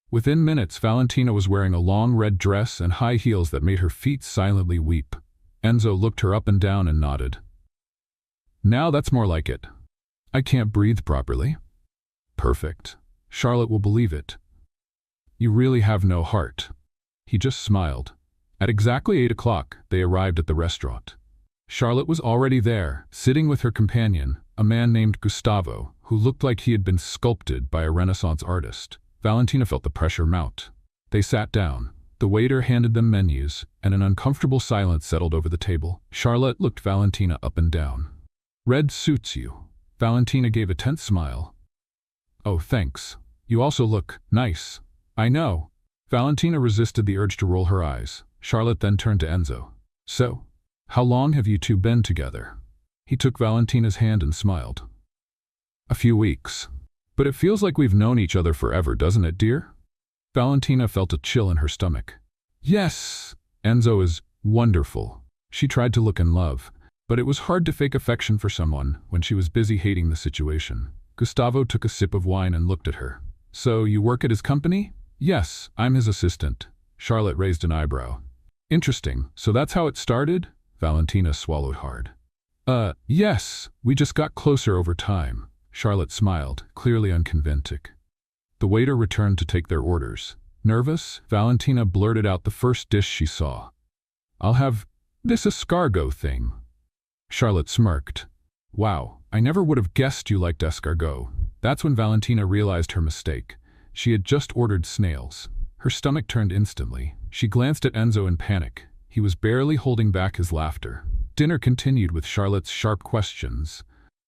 Within minutes, Valentina was wearing a long red dress and high heels that made her feet silently weep. Enzo looked her up and down and nodded. "Now that's more like it." "I can't breathe properly." "Perfect. Charlotte will believe it." "You really have no heart." He just smiled. At exactly 8 o'clock, they arrived at the restaurant. Charlotte was already there, sitting with her companion, a man named Gustavo, who looked like he had been sculpted by a Renaissance artist. Valentina felt the pressure mount. They sat down. The waiter handed them menus, and an uncomfortable silence settled over the table. Charlotte looked Valentina up and down. "Red suits you." Valentina gave a tense smile. "Oh, thanks. You also look nice." "I know." Valentina resisted the urge to roll her eyes. Charlotte then turned to Enzo. "So, how long have you two been together?" He took Valentina's hand and smiled. "A few weeks. But it feels like we've known each other forever, doesn't it, dear?" Valentina felt a chill in her stomach. "Yes, Enzo is wonderful." She tried to look in love, but it was hard to fake affection for someone when she was busy hating the situation. Gustavo took a sip of wine and looked at her. "So you work at his company?" "Yes, I'm his assistant." Charlotte raised an eyebrow. "Interesting. So that's how it started?" Valentina swallowed hard. Yes, we just got closer over time." Charlotte smiled, clearly unconvinced. The waiter returned to take their orders. Nervous, Valentina blurted out the first dish she saw. "I'll have this escargot thing." Charlotte smirked. "Wow, I never would have guessed you liked escargot." That's when Valentina realized her mistake. She had just ordered snails. Her stomach turned instantly. She glanced at Enzo in panic. He was barely holding back his laughter. Dinner continued with Charlotte's sharp questions,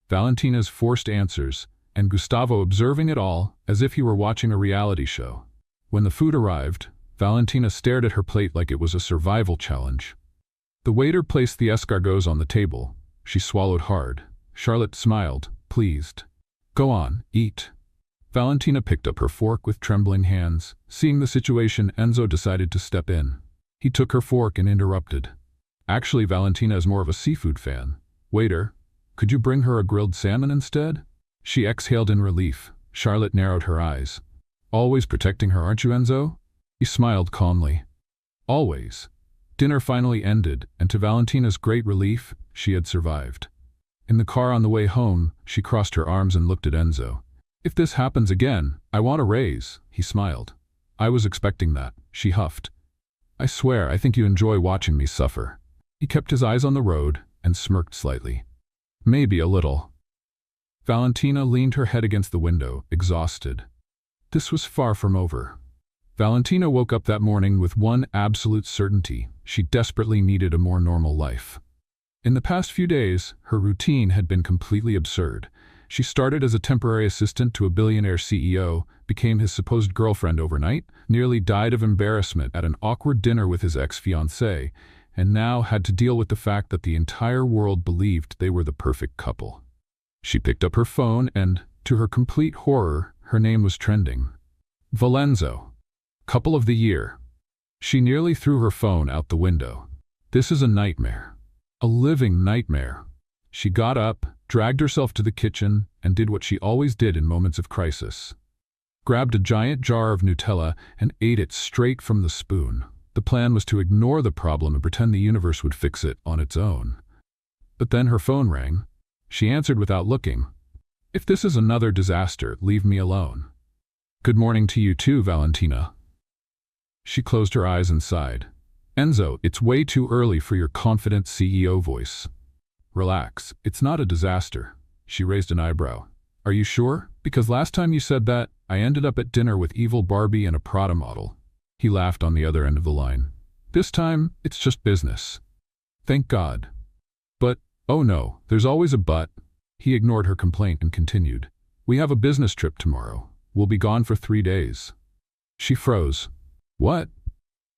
Valentina's forced answers, and Gustavo observing it all as if he were watching a reality show. When the food arrived, Valentina stared at her plate like it was a survival challenge. The waiter placed the escargots on the table. She swallowed hard. Charlotte smiled, pleased. "Go on, eat." Valentina picked up her fork with trembling hands. Seeing the situation, Enzo decided to step in. He took her fork and interrupted. "Actually, Valentina is more of a seafood fan. Waiter, could you bring her a grilled salmon instead?" She exhaled in relief. Charlotte narrowed her eyes. "Always protecting her, aren't you, Enzo?" He smiled calmly. "Always." Dinner finally ended, and to Valentina's great relief, she had survived. In the car on the way home, she crossed her arms and looked at Enzo. "If this happens again, I want a raise," he smiled. "I was expecting that," she huffed. "I swear, I think you enjoy watching me suffer." He kept his eyes on the road and smirked slightly. "Maybe a little." Valentina leaned her head against the window, exhausted. This was far from over. Valentina woke up that morning with one absolute certainty: she desperately needed a more normal life. In the past few days, her routine had been completely absurd. She started as a temporary assistant to a billionaire CEO, became his supposed girlfriend overnight, nearly died of embarrassment at an awkward dinner with his ex-fiancée, and now had to deal with the fact that the entire world believed they were the perfect couple. She picked up her phone and, to her complete horror, her name was trending. Valenzo. Couple of the year. She nearly threw her phone out the window. This is a nightmare. A living nightmare. She got up, dragged herself to the kitchen, and did what she always did in moments of crisis. Grabbed a giant jar of Nutella and ate it straight from the spoon. The plan was to ignore the problem and pretend the universe would fix it on its own. But then her phone rang. She answered without looking. "If this is another disaster, leave me alone." "Good morning to you too, Valentina." She closed her eyes and sighed. "Enzo, it's way too early for your confident CEO voice." "Relax, it's not a disaster." She raised an eyebrow. "Are you sure? Because last time you said that, I ended up at dinner with evil Barbie and a Prada model." He laughed on the other end of the line. "This time, it's just business." "Thank God." "But, oh no, there's always a but." He ignored her complaint and continued. "We have a business trip tomorrow. We'll be gone for 3 days." She froze. "What?"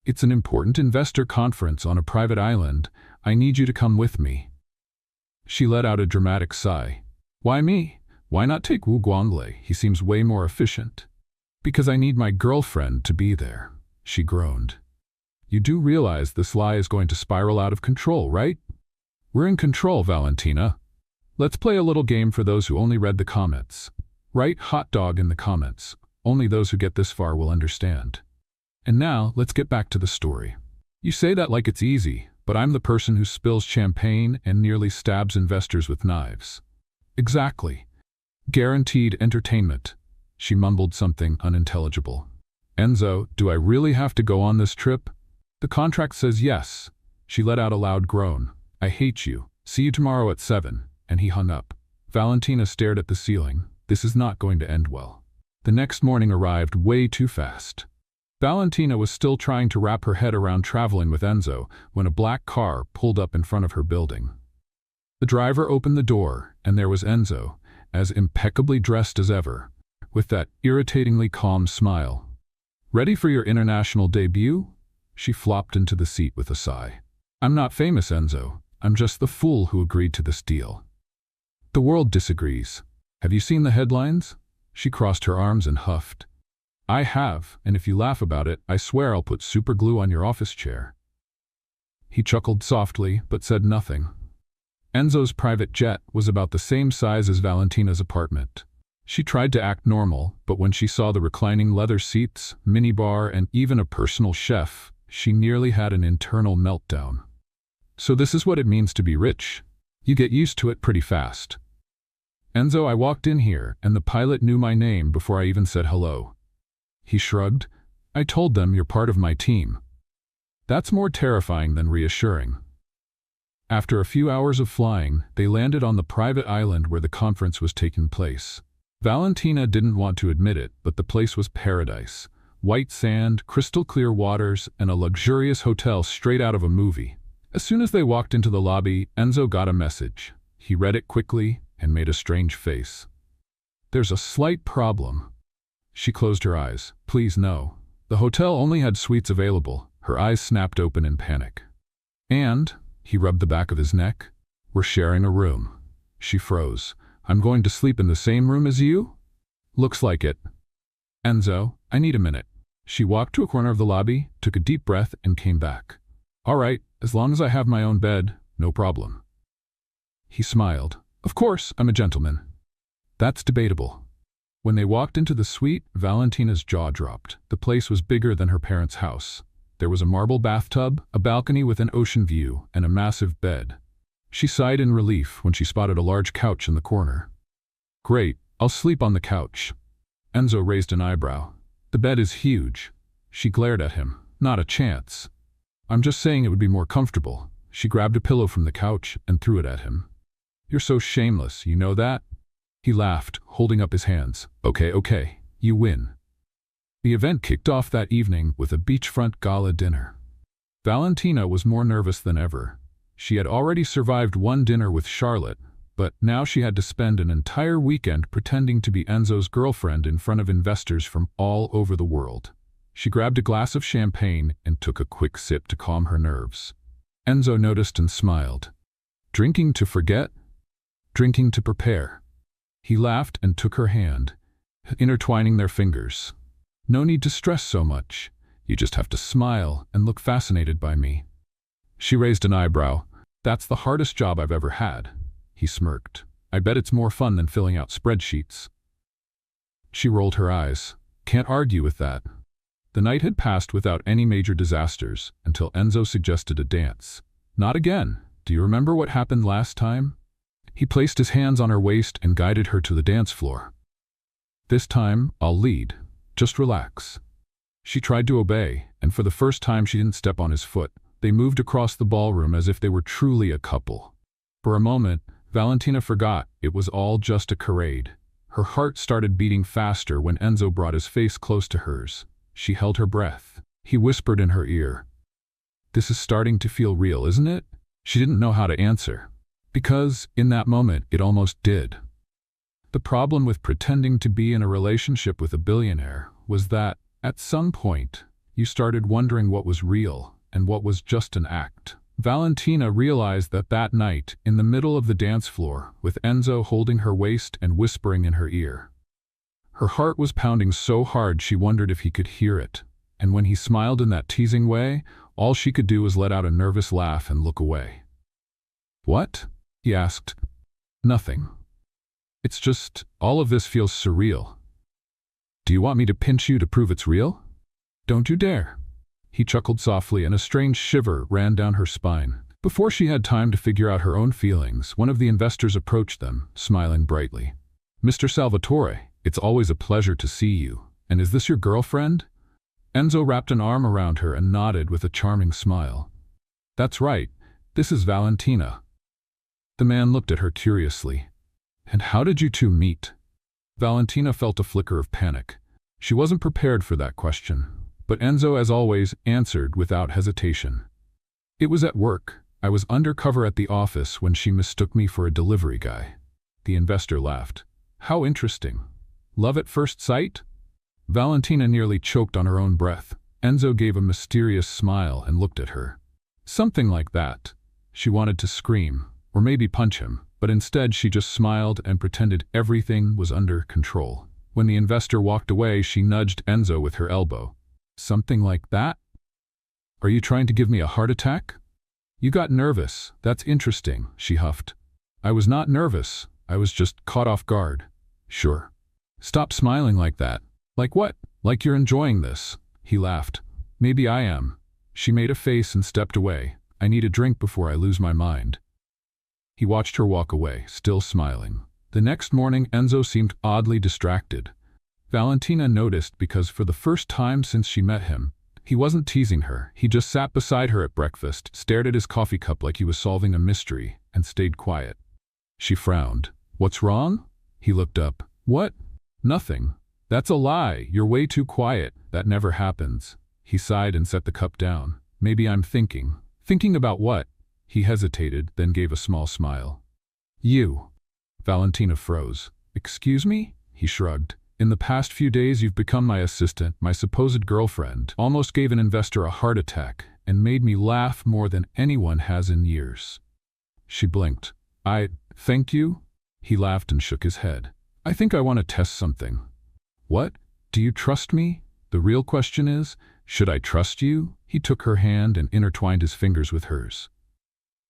"It's an important investor conference on a private island. I need you to come with me." She let out a dramatic sigh. "Why me? Why not take Wu Guangle? He seems way more efficient." "Because I need my girlfriend to be there," she groaned. "You do realize this lie is going to spiral out of control, right?" "We're in control, Valentina. Let's play a little game for those who only read the comments. Write hot dog in the comments. Only those who get this far will understand. And now, let's get back to the story. You say that like it's easy, but I'm the person who spills champagne and nearly stabs investors with knives." "Exactly. Guaranteed entertainment." She mumbled something unintelligible. "Enzo, do I really have to go on this trip?" The contract says yes. She let out a loud groan. I hate you. See you tomorrow at 7. And he hung up. Valentina stared at the ceiling. This is not going to end well. The next morning arrived way too fast. Valentina was still trying to wrap her head around traveling with Enzo when a black car pulled up in front of her building. The driver opened the door, and there was Enzo, as impeccably dressed as ever, with that irritatingly calm smile. Ready for your international debut? She flopped into the seat with a sigh. I'm not famous, Enzo. I'm just the fool who agreed to this deal. The world disagrees. Have you seen the headlines? She crossed her arms and huffed. I have, and if you laugh about it, I swear I'll put super glue on your office chair. He chuckled softly, but said nothing. Enzo's private jet was about the same size as Valentina's apartment. She tried to act normal, but when she saw the reclining leather seats, minibar, and even a personal chef, she nearly had an internal meltdown. So this is what it means to be rich. You get used to it pretty fast. Enzo, I walked in here, and the pilot knew my name before I even said hello. He shrugged. I told them you're part of my team. That's more terrifying than reassuring. After a few hours of flying, they landed on the private island where the conference was taking place. Valentina didn't want to admit it, but the place was paradise. White sand, crystal clear waters, and a luxurious hotel straight out of a movie. As soon as they walked into the lobby, Enzo got a message. He read it quickly and made a strange face. There's a slight problem. She closed her eyes. Please no. The hotel only had suites available. Her eyes snapped open in panic. And, he rubbed the back of his neck, we're sharing a room. She froze. I'm going to sleep in the same room as you? Looks like it. Enzo, I need a minute. She walked to a corner of the lobby, took a deep breath, and came back. All right, as long as I have my own bed, no problem. He smiled. Of course, I'm a gentleman. That's debatable. When they walked into the suite, Valentina's jaw dropped. The place was bigger than her parents' house. There was a marble bathtub, a balcony with an ocean view, and a massive bed. She sighed in relief when she spotted a large couch in the corner. Great, I'll sleep on the couch. Enzo raised an eyebrow. The bed is huge. She glared at him. Not a chance. I'm just saying it would be more comfortable. She grabbed a pillow from the couch and threw it at him. You're so shameless, you know that? He laughed, holding up his hands. Okay, you win. The event kicked off that evening with a beachfront gala dinner. Valentina was more nervous than ever. She had already survived one dinner with Charlotte, but now she had to spend an entire weekend pretending to be Enzo's girlfriend in front of investors from all over the world. She grabbed a glass of champagne and took a quick sip to calm her nerves. Enzo noticed and smiled. Drinking to forget? Drinking to prepare. He laughed and took her hand, intertwining their fingers. No need to stress so much. You just have to smile and look fascinated by me. She raised an eyebrow. That's the hardest job I've ever had. He smirked. I bet it's more fun than filling out spreadsheets. She rolled her eyes. Can't argue with that. The night had passed without any major disasters until Enzo suggested a dance. Not again. Do you remember what happened last time? He placed his hands on her waist and guided her to the dance floor. This time, I'll lead. Just relax. She tried to obey, and for the first time she didn't step on his foot. They moved across the ballroom as if they were truly a couple. For a moment, Valentina forgot it was all just a charade. Her heart started beating faster when Enzo brought his face close to hers. She held her breath. He whispered in her ear. This is starting to feel real, isn't it? She didn't know how to answer. Because, in that moment, it almost did. The problem with pretending to be in a relationship with a billionaire was that, at some point, you started wondering what was real and what was just an act. Valentina realized that night, in the middle of the dance floor, with Enzo holding her waist and whispering in her ear. Her heart was pounding so hard she wondered if he could hear it, and when he smiled in that teasing way, all she could do was let out a nervous laugh and look away. What? He asked. Nothing. It's just, all of this feels surreal. Do you want me to pinch you to prove it's real? Don't you dare. He chuckled softly and a strange shiver ran down her spine. Before she had time to figure out her own feelings, one of the investors approached them, smiling brightly. Mr. Salvatore, it's always a pleasure to see you. And is this your girlfriend? Enzo wrapped an arm around her and nodded with a charming smile. That's right, this is Valentina. The man looked at her curiously. And how did you two meet? Valentina felt a flicker of panic. She wasn't prepared for that question, but Enzo, as always, answered without hesitation. It was at work. I was undercover at the office when she mistook me for a delivery guy. The investor laughed. How interesting. Love at first sight? Valentina nearly choked on her own breath. Enzo gave a mysterious smile and looked at her. Something like that. She wanted to scream, or maybe punch him, but instead she just smiled and pretended everything was under control. When the investor walked away, she nudged Enzo with her elbow. Something like that? Are you trying to give me a heart attack? You got nervous. That's interesting, she huffed. I was not nervous. I was just caught off guard. Sure. Stop smiling like that. Like what? Like you're enjoying this. He laughed. Maybe I am. She made a face and stepped away. I need a drink before I lose my mind. He watched her walk away, still smiling. The next morning, Enzo seemed oddly distracted. Valentina noticed because for the first time since she met him, he wasn't teasing her. He just sat beside her at breakfast, stared at his coffee cup like he was solving a mystery, and stayed quiet. She frowned. What's wrong? He looked up. What? Nothing. That's a lie. You're way too quiet. That never happens. He sighed and set the cup down. Maybe I'm thinking. Thinking about what? He hesitated, then gave a small smile. You. Valentina froze. Excuse me? He shrugged. In the past few days you've become my assistant, my supposed girlfriend, almost gave an investor a heart attack, and made me laugh more than anyone has in years. She blinked. Thank you? He laughed and shook his head. I think I want to test something. What? Do you trust me? The real question is, should I trust you? He took her hand and intertwined his fingers with hers.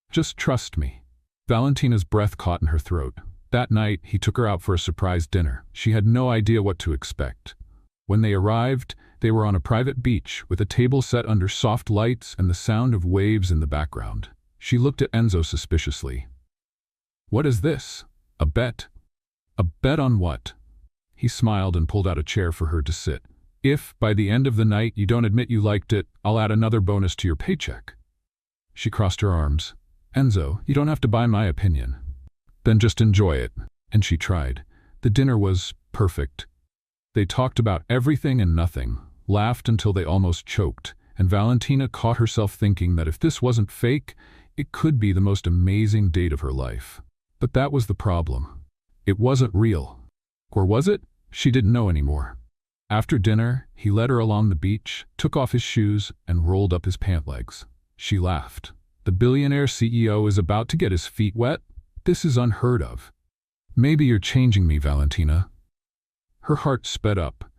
Just trust me. Valentina's breath caught in her throat. That night, he took her out for a surprise dinner. She had no idea what to expect. When they arrived, they were on a private beach with a table set under soft lights and the sound of waves in the background. She looked at Enzo suspiciously. What is this? A bet? A bet on what? He smiled and pulled out a chair for her to sit. If, by the end of the night, you don't admit you liked it, I'll add another bonus to your paycheck. She crossed her arms. Enzo, you don't have to buy my opinion. Then just enjoy it. And she tried. The dinner was perfect. They talked about everything and nothing, laughed until they almost choked, and Valentina caught herself thinking that if this wasn't fake, it could be the most amazing date of her life. But that was the problem. It wasn't real. Or was it? She didn't know anymore. After dinner, he led her along the beach, took off his shoes, and rolled up his pant legs. She laughed. The billionaire CEO is about to get his feet wet? This is unheard of. Maybe you're changing me, Valentina. Her heart sped up.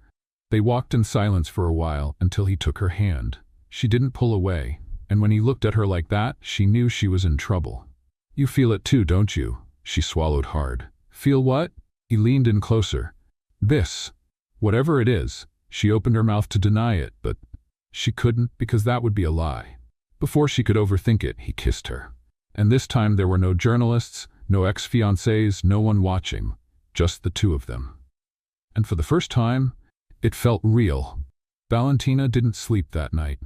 They walked in silence for a while until he took her hand. She didn't pull away, and when he looked at her like that, she knew she was in trouble. You feel it too, don't you? She swallowed hard. Feel what? He leaned in closer. This. Whatever it is. She opened her mouth to deny it, but she couldn't because that would be a lie. Before she could overthink it, he kissed her. And this time there were no journalists, no ex-fiancés, no one watching, just the two of them. And for the first time, it felt real. Valentina didn't sleep that night.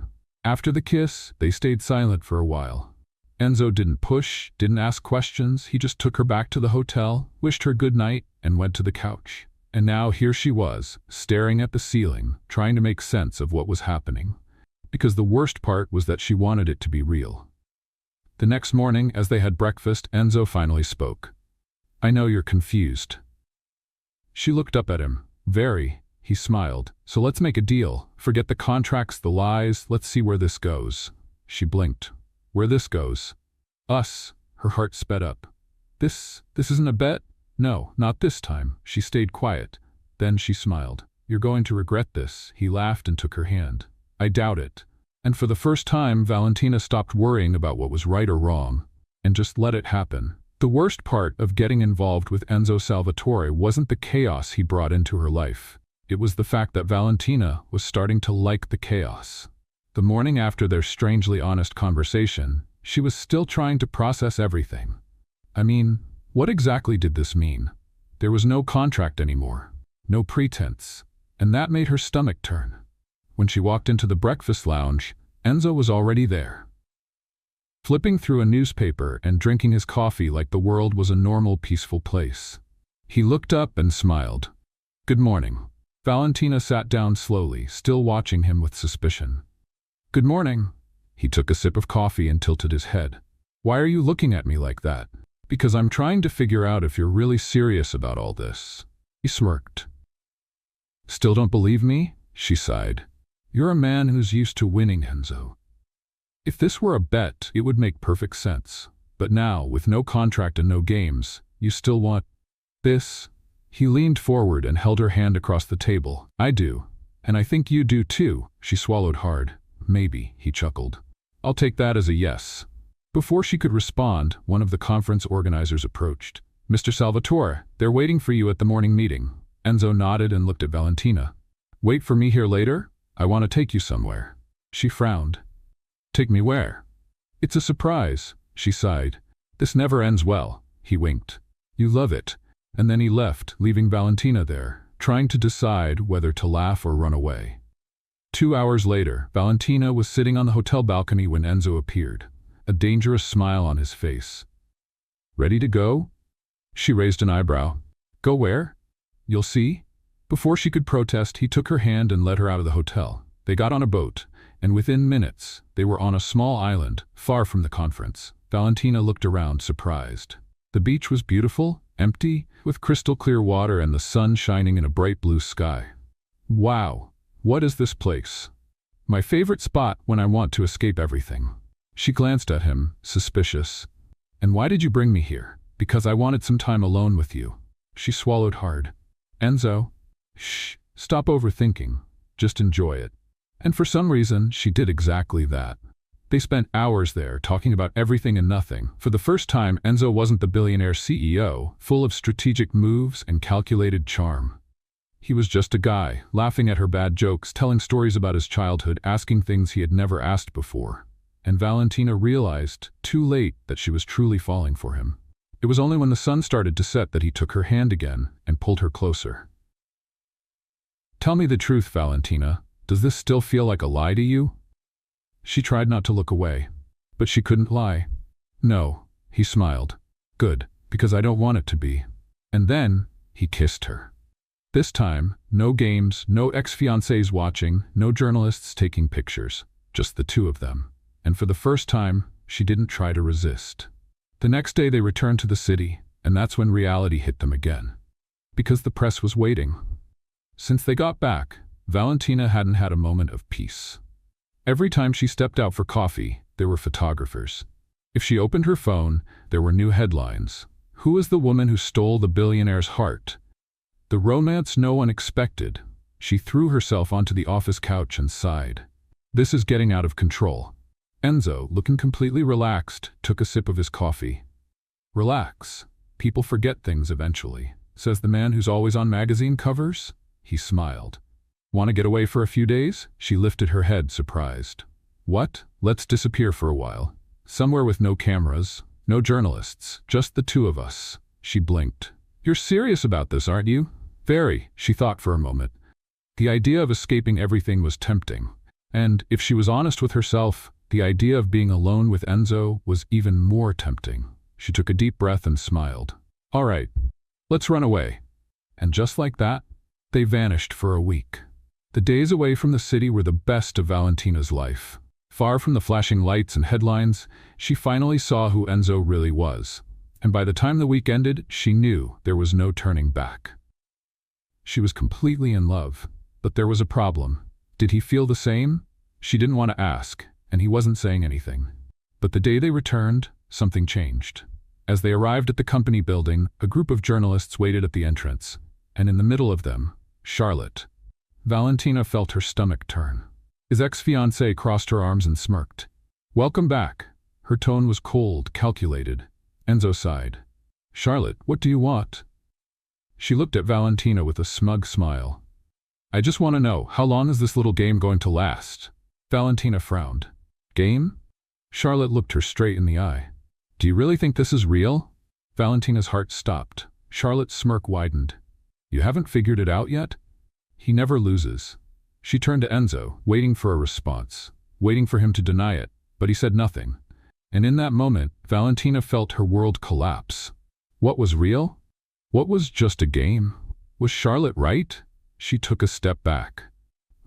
After the kiss, they stayed silent for a while. Enzo didn't push, didn't ask questions. He just took her back to the hotel, wished her good night, and went to the couch. And now here she was, staring at the ceiling, trying to make sense of what was happening. Because the worst part was that she wanted it to be real. The next morning, as they had breakfast, Enzo finally spoke. I know you're confused. She looked up at him. Very. He smiled. So let's make a deal. Forget the contracts, the lies. Let's see where this goes. She blinked. Where this goes? Us. Her heart sped up. This isn't a bet? No, not this time. She stayed quiet. Then she smiled. You're going to regret this. He laughed and took her hand. I doubt it. And for the first time, Valentina stopped worrying about what was right or wrong, and just let it happen. The worst part of getting involved with Enzo Salvatore wasn't the chaos he brought into her life. It was the fact that Valentina was starting to like the chaos. The morning after their strangely honest conversation, she was still trying to process everything. I mean, what exactly did this mean? There was no contract anymore, no pretense, and that made her stomach turn. When she walked into the breakfast lounge, Enzo was already there, flipping through a newspaper and drinking his coffee like the world was a normal, peaceful place. He looked up and smiled. "Good morning." Valentina sat down slowly, still watching him with suspicion. "Good morning." He took a sip of coffee and tilted his head. "Why are you looking at me like that?" "Because I'm trying to figure out if you're really serious about all this." He smirked. "Still don't believe me?" She sighed. "You're a man who's used to winning, Enzo. If this were a bet, it would make perfect sense. But now, with no contract and no games, you still want this?" He leaned forward and held her hand across the table. "I do. And I think you do too." She swallowed hard. "Maybe," he chuckled. "I'll take that as a yes." Before she could respond, one of the conference organizers approached. "Mr. Salvatore, they're waiting for you at the morning meeting." Enzo nodded and looked at Valentina. "Wait for me here later? I want to take you somewhere." She frowned. "Take me where?" "It's a surprise," she sighed. "This never ends well." He winked. "You love it." And then he left, leaving Valentina there, trying to decide whether to laugh or run away. 2 hours later, Valentina was sitting on the hotel balcony when Enzo appeared, a dangerous smile on his face. "Ready to go?" She raised an eyebrow. "Go where?" "You'll see." Before she could protest, he took her hand and led her out of the hotel. They got on a boat, and within minutes, they were on a small island, far from the conference. Valentina looked around, surprised. The beach was beautiful, empty, with crystal clear water and the sun shining in a bright blue sky. "Wow, what is this place?" "My favorite spot when I want to escape everything." She glanced at him, suspicious. "And why did you bring me here?" "Because I wanted some time alone with you." She swallowed hard. "Enzo." "Shh, stop overthinking. Just enjoy it." And for some reason, she did exactly that. They spent hours there, talking about everything and nothing. For the first time, Enzo wasn't the billionaire CEO, full of strategic moves and calculated charm. He was just a guy, laughing at her bad jokes, telling stories about his childhood, asking things he had never asked before. And Valentina realized, too late, that she was truly falling for him. It was only when the sun started to set that he took her hand again and pulled her closer. "Tell me the truth, Valentina. Does this still feel like a lie to you?" She tried not to look away, but she couldn't lie. "No," he smiled. "Good, because I don't want it to be." And then, he kissed her. This time, no games, no ex-fiancés watching, no journalists taking pictures, just the two of them. And for the first time, she didn't try to resist. The next day they returned to the city, and that's when reality hit them again. Because the press was waiting. Since they got back, Valentina hadn't had a moment of peace. Every time she stepped out for coffee, there were photographers. If she opened her phone, there were new headlines. Who is the woman who stole the billionaire's heart? The romance no one expected. She threw herself onto the office couch and sighed. This is getting out of control. Enzo, looking completely relaxed, took a sip of his coffee. "Relax. People forget things eventually," says the man who's always on magazine covers. He smiled. "Want to get away for a few days?" She lifted her head, surprised. "What? Let's disappear for a while. Somewhere with no cameras, no journalists, just the two of us." She blinked. "You're serious about this, aren't you?" "Very," she thought for a moment. The idea of escaping everything was tempting. And, if she was honest with herself, the idea of being alone with Enzo was even more tempting. She took a deep breath and smiled. "All right, let's run away." And just like that, they vanished for a week. The days away from the city were the best of Valentina's life. Far from the flashing lights and headlines, she finally saw who Enzo really was. And by the time the week ended, she knew there was no turning back. She was completely in love, but there was a problem. Did he feel the same? She didn't want to ask, and he wasn't saying anything. But the day they returned, something changed. As they arrived at the company building, a group of journalists waited at the entrance, and in the middle of them, Charlotte. Valentina felt her stomach turn. His ex-fiancée crossed her arms and smirked. "Welcome back." Her tone was cold, calculated. Enzo sighed. "Charlotte, what do you want?" She looked at Valentina with a smug smile. "I just want to know, how long is this little game going to last?" Valentina frowned. "Game?" Charlotte looked her straight in the eye. "Do you really think this is real?" Valentina's heart stopped. Charlotte's smirk widened. "You haven't figured it out yet?" "He never loses." She turned to Enzo, waiting for a response, waiting for him to deny it, but he said nothing. And in that moment, Valentina felt her world collapse. What was real? What was just a game? Was Charlotte right? She took a step back.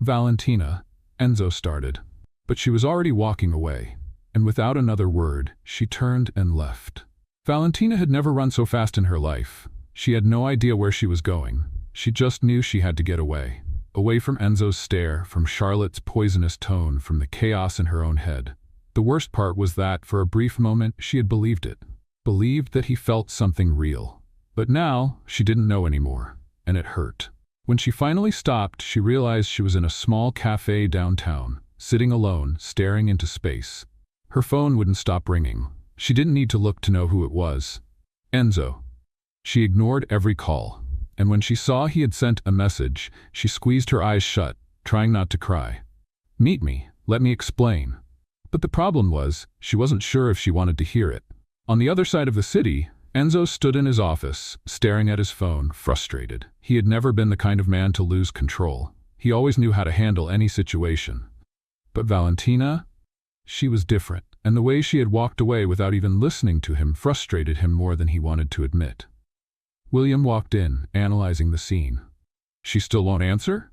Valentina, Enzo started. But she was already walking away, and without another word, she turned and left. Valentina had never run so fast in her life. She had no idea where she was going. She just knew she had to get away. Away from Enzo's stare, from Charlotte's poisonous tone, from the chaos in her own head. The worst part was that, for a brief moment, she had believed it. Believed that he felt something real. But now, she didn't know anymore, and it hurt. When she finally stopped, she realized she was in a small cafe downtown, sitting alone, staring into space. Her phone wouldn't stop ringing. She didn't need to look to know who it was. Enzo. She ignored every call, and when she saw he had sent a message, she squeezed her eyes shut, trying not to cry. Meet me, let me explain. But the problem was, she wasn't sure if she wanted to hear it. On the other side of the city, Enzo stood in his office, staring at his phone, frustrated. He had never been the kind of man to lose control. He always knew how to handle any situation. But Valentina? She was different, and the way she had walked away without even listening to him frustrated him more than he wanted to admit. William walked in, analyzing the scene. She still won't answer?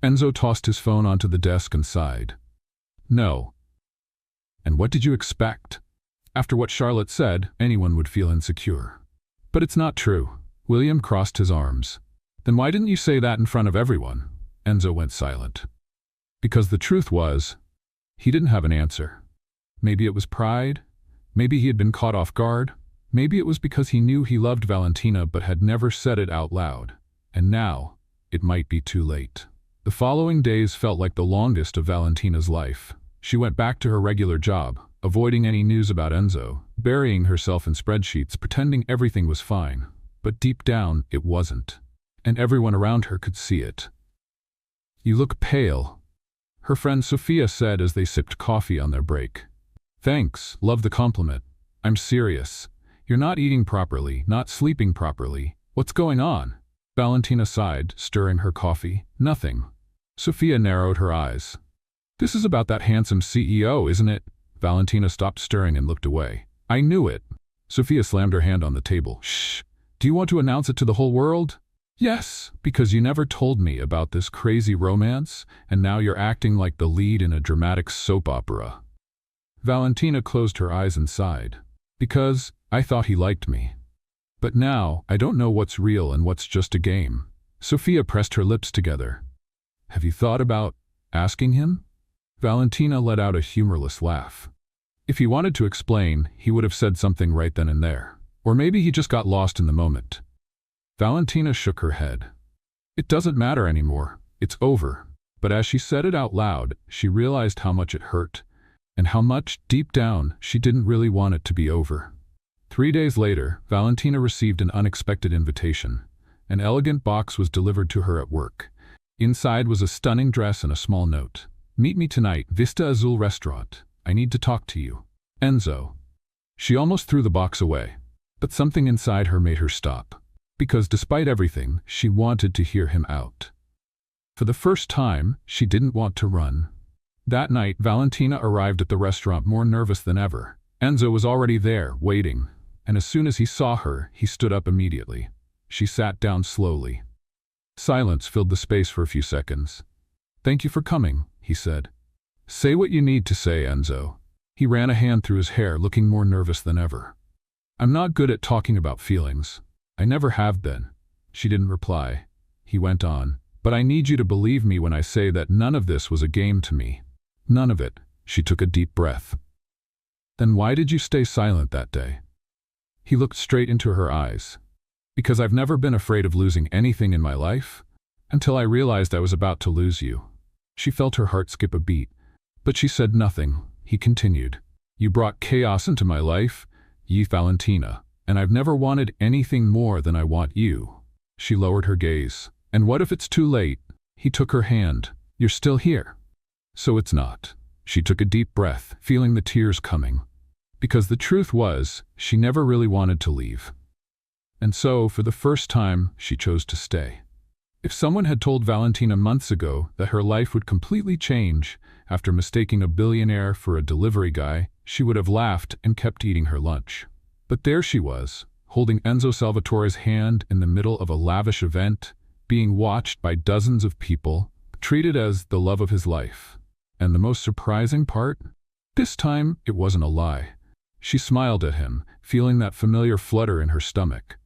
Enzo tossed his phone onto the desk and sighed. No. And what did you expect? After what Charlotte said, anyone would feel insecure. But it's not true. William crossed his arms. Then why didn't you say that in front of everyone? Enzo went silent. Because the truth was, he didn't have an answer. Maybe it was pride. Maybe he had been caught off guard. Maybe it was because he knew he loved Valentina but had never said it out loud. And now, it might be too late. The following days felt like the longest of Valentina's life. She went back to her regular job, avoiding any news about Enzo, burying herself in spreadsheets, pretending everything was fine. But deep down, it wasn't. And everyone around her could see it. You look pale, her friend Sophia said as they sipped coffee on their break. Thanks, love the compliment. I'm serious. You're not eating properly, not sleeping properly. What's going on? Valentina sighed, stirring her coffee. Nothing. Sophia narrowed her eyes. This is about that handsome CEO, isn't it? Valentina stopped stirring and looked away. I knew it. Sophia slammed her hand on the table. Shh. Do you want to announce it to the whole world? Yes, because you never told me about this crazy romance, and now you're acting like the lead in a dramatic soap opera. Valentina closed her eyes and sighed. Because I thought he liked me. But now, I don't know what's real and what's just a game. Sophia pressed her lips together. Have you thought about asking him? Valentina let out a humorless laugh. If he wanted to explain, he would have said something right then and there. Or maybe he just got lost in the moment. Valentina shook her head. It doesn't matter anymore. It's over. But as she said it out loud, she realized how much it hurt, and how much, deep down, she didn't really want it to be over. 3 days later, Valentina received an unexpected invitation. An elegant box was delivered to her at work. Inside was a stunning dress and a small note. Meet me tonight, Vista Azul Restaurant. I need to talk to you. Enzo. She almost threw the box away, but something inside her made her stop. Because despite everything, she wanted to hear him out. For the first time, she didn't want to run. That night, Valentina arrived at the restaurant more nervous than ever. Enzo was already there, waiting, and as soon as he saw her, he stood up immediately. She sat down slowly. Silence filled the space for a few seconds. Thank you for coming, he said. Say what you need to say, Enzo. He ran a hand through his hair, looking more nervous than ever. I'm not good at talking about feelings. I never have been. She didn't reply. He went on. But I need you to believe me when I say that none of this was a game to me. None of it. She took a deep breath. Then why did you stay silent that day? He looked straight into her eyes. Because I've never been afraid of losing anything in my life, until I realized I was about to lose you. She felt her heart skip a beat, but she said nothing. He continued. You brought chaos into my life, ye Valentina, and I've never wanted anything more than I want you. She lowered her gaze. And what if it's too late? He took her hand. You're still here. So it's not. She took a deep breath, feeling the tears coming. Because the truth was, she never really wanted to leave. And so, for the first time, she chose to stay. If someone had told Valentina months ago that her life would completely change after mistaking a billionaire for a delivery guy, she would have laughed and kept eating her lunch. But there she was, holding Enzo Salvatore's hand in the middle of a lavish event, being watched by dozens of people, treated as the love of his life. And the most surprising part? This time, it wasn't a lie. She smiled at him, feeling that familiar flutter in her stomach.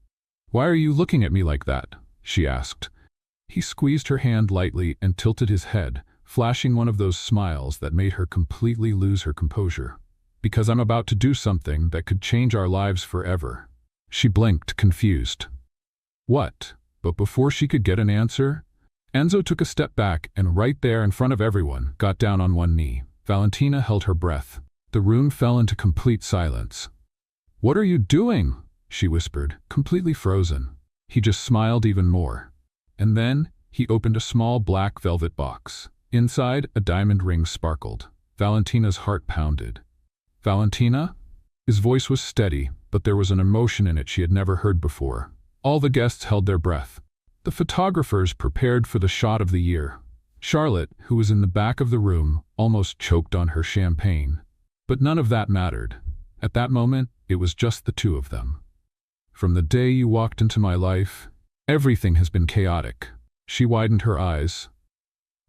"Why are you looking at me like that?" she asked. He squeezed her hand lightly and tilted his head, flashing one of those smiles that made her completely lose her composure. "Because I'm about to do something that could change our lives forever." She blinked, confused. "What?" But before she could get an answer, Enzo took a step back and right there in front of everyone, got down on one knee. Valentina held her breath. The room fell into complete silence. "What are you doing?" she whispered, completely frozen. He just smiled even more. And then, he opened a small black velvet box. Inside, a diamond ring sparkled. Valentina's heart pounded. "Valentina?" His voice was steady, but there was an emotion in it she had never heard before. All the guests held their breath. The photographers prepared for the shot of the year. Charlotte, who was in the back of the room, almost choked on her champagne. But none of that mattered. At that moment, it was just the two of them. "From the day you walked into my life, everything has been chaotic." She widened her eyes.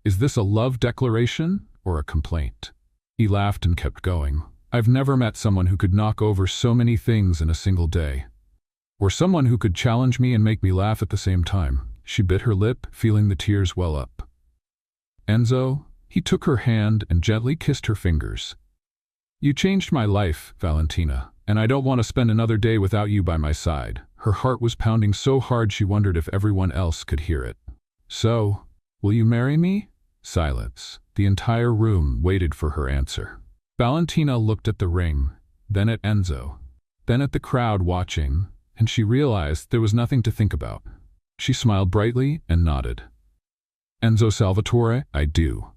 "Is this a love declaration or a complaint?" He laughed and kept going. "I've never met someone who could knock over so many things in a single day. Or someone who could challenge me and make me laugh at the same time." She bit her lip, feeling the tears well up. "Enzo," he took her hand and gently kissed her fingers. "You changed my life, Valentina, and I don't want to spend another day without you by my side." Her heart was pounding so hard she wondered if everyone else could hear it. "So, will you marry me?" Silence. The entire room waited for her answer. Valentina looked at the ring, then at Enzo, then at the crowd watching, and she realized there was nothing to think about. She smiled brightly and nodded. "Enzo Salvatore, I do."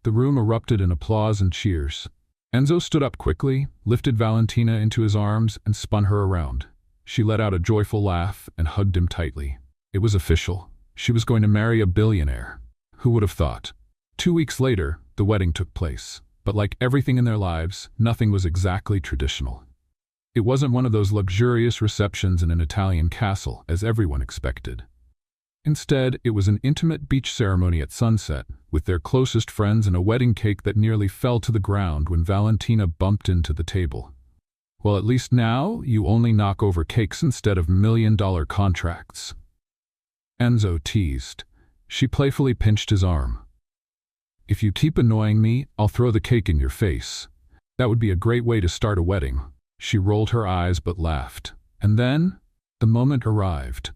The room erupted in applause and cheers. Enzo stood up quickly, lifted Valentina into his arms, and spun her around. She let out a joyful laugh and hugged him tightly. It was official. She was going to marry a billionaire. Who would have thought? 2 weeks later, the wedding took place. But like everything in their lives, nothing was exactly traditional. It wasn't one of those luxurious receptions in an Italian castle, as everyone expected. Instead, it was an intimate beach ceremony at sunset, with their closest friends and a wedding cake that nearly fell to the ground when Valentina bumped into the table. "Well, at least now, you only knock over cakes instead of million-dollar contracts." Enzo teased. She playfully pinched his arm. "If you keep annoying me, I'll throw the cake in your face. That would be a great way to start a wedding." She rolled her eyes but laughed. And then, the moment arrived.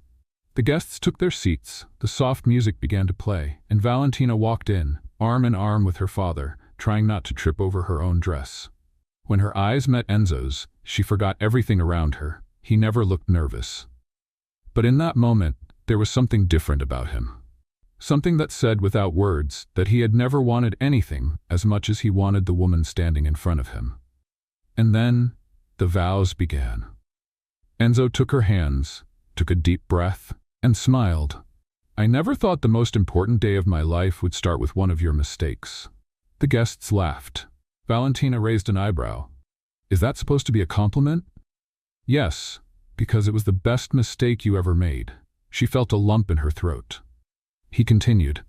The guests took their seats, the soft music began to play, and Valentina walked in, arm in arm with her father, trying not to trip over her own dress. When her eyes met Enzo's, she forgot everything around her. He never looked nervous. But in that moment, there was something different about him. Something that said without words that he had never wanted anything as much as he wanted the woman standing in front of him. And then, the vows began. Enzo took her hands, took a deep breath, and smiled. "I never thought the most important day of my life would start with one of your mistakes." The guests laughed. Valentina raised an eyebrow. "Is that supposed to be a compliment?" "Yes, because it was the best mistake you ever made." She felt a lump in her throat. He continued.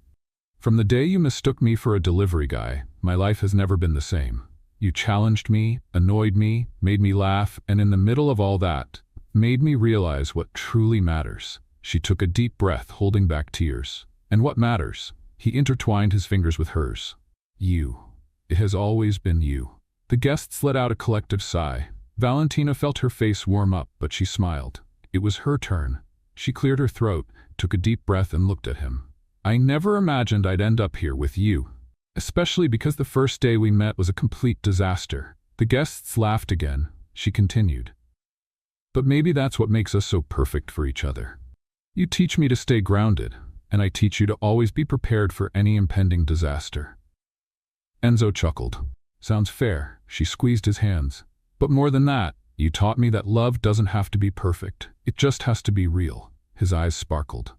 "From the day you mistook me for a delivery guy, my life has never been the same. You challenged me, annoyed me, made me laugh, and in the middle of all that, made me realize what truly matters." She took a deep breath, holding back tears. "And what matters?" He intertwined his fingers with hers. "You. It has always been you." The guests let out a collective sigh. Valentina felt her face warm up, but she smiled. It was her turn. She cleared her throat, took a deep breath, and looked at him. "I never imagined I'd end up here with you. Especially because the first day we met was a complete disaster." The guests laughed again. She continued. "But maybe that's what makes us so perfect for each other. You teach me to stay grounded, and I teach you to always be prepared for any impending disaster." Enzo chuckled. "Sounds fair." She squeezed his hands. "But more than that, you taught me that love doesn't have to be perfect. It just has to be real." His eyes sparkled.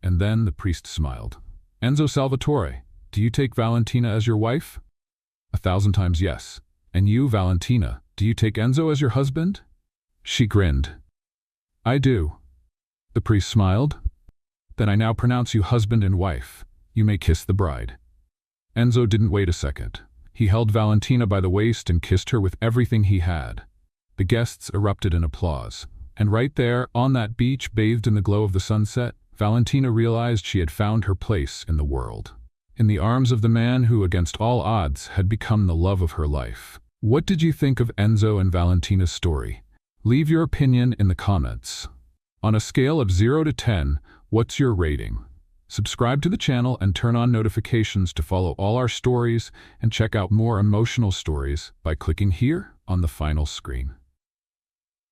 And then the priest smiled. Enzo Salvatore, do you take Valentina as your wife? 1,000 times yes. And you, Valentina, do you take Enzo as your husband? She grinned. I do. The priest smiled. Then I now pronounce you husband and wife. You may kiss the bride. Enzo didn't wait a second. He held Valentina by the waist and kissed her with everything he had. The guests erupted in applause. And right there, on that beach, bathed in the glow of the sunset, Valentina realized she had found her place in the world. In the arms of the man who, against all odds, had become the love of her life. What did you think of Enzo and Valentina's story? Leave your opinion in the comments. On a scale of 0 to 10, what's your rating? Subscribe to the channel and turn on notifications to follow all our stories and check out more emotional stories by clicking here on the final screen.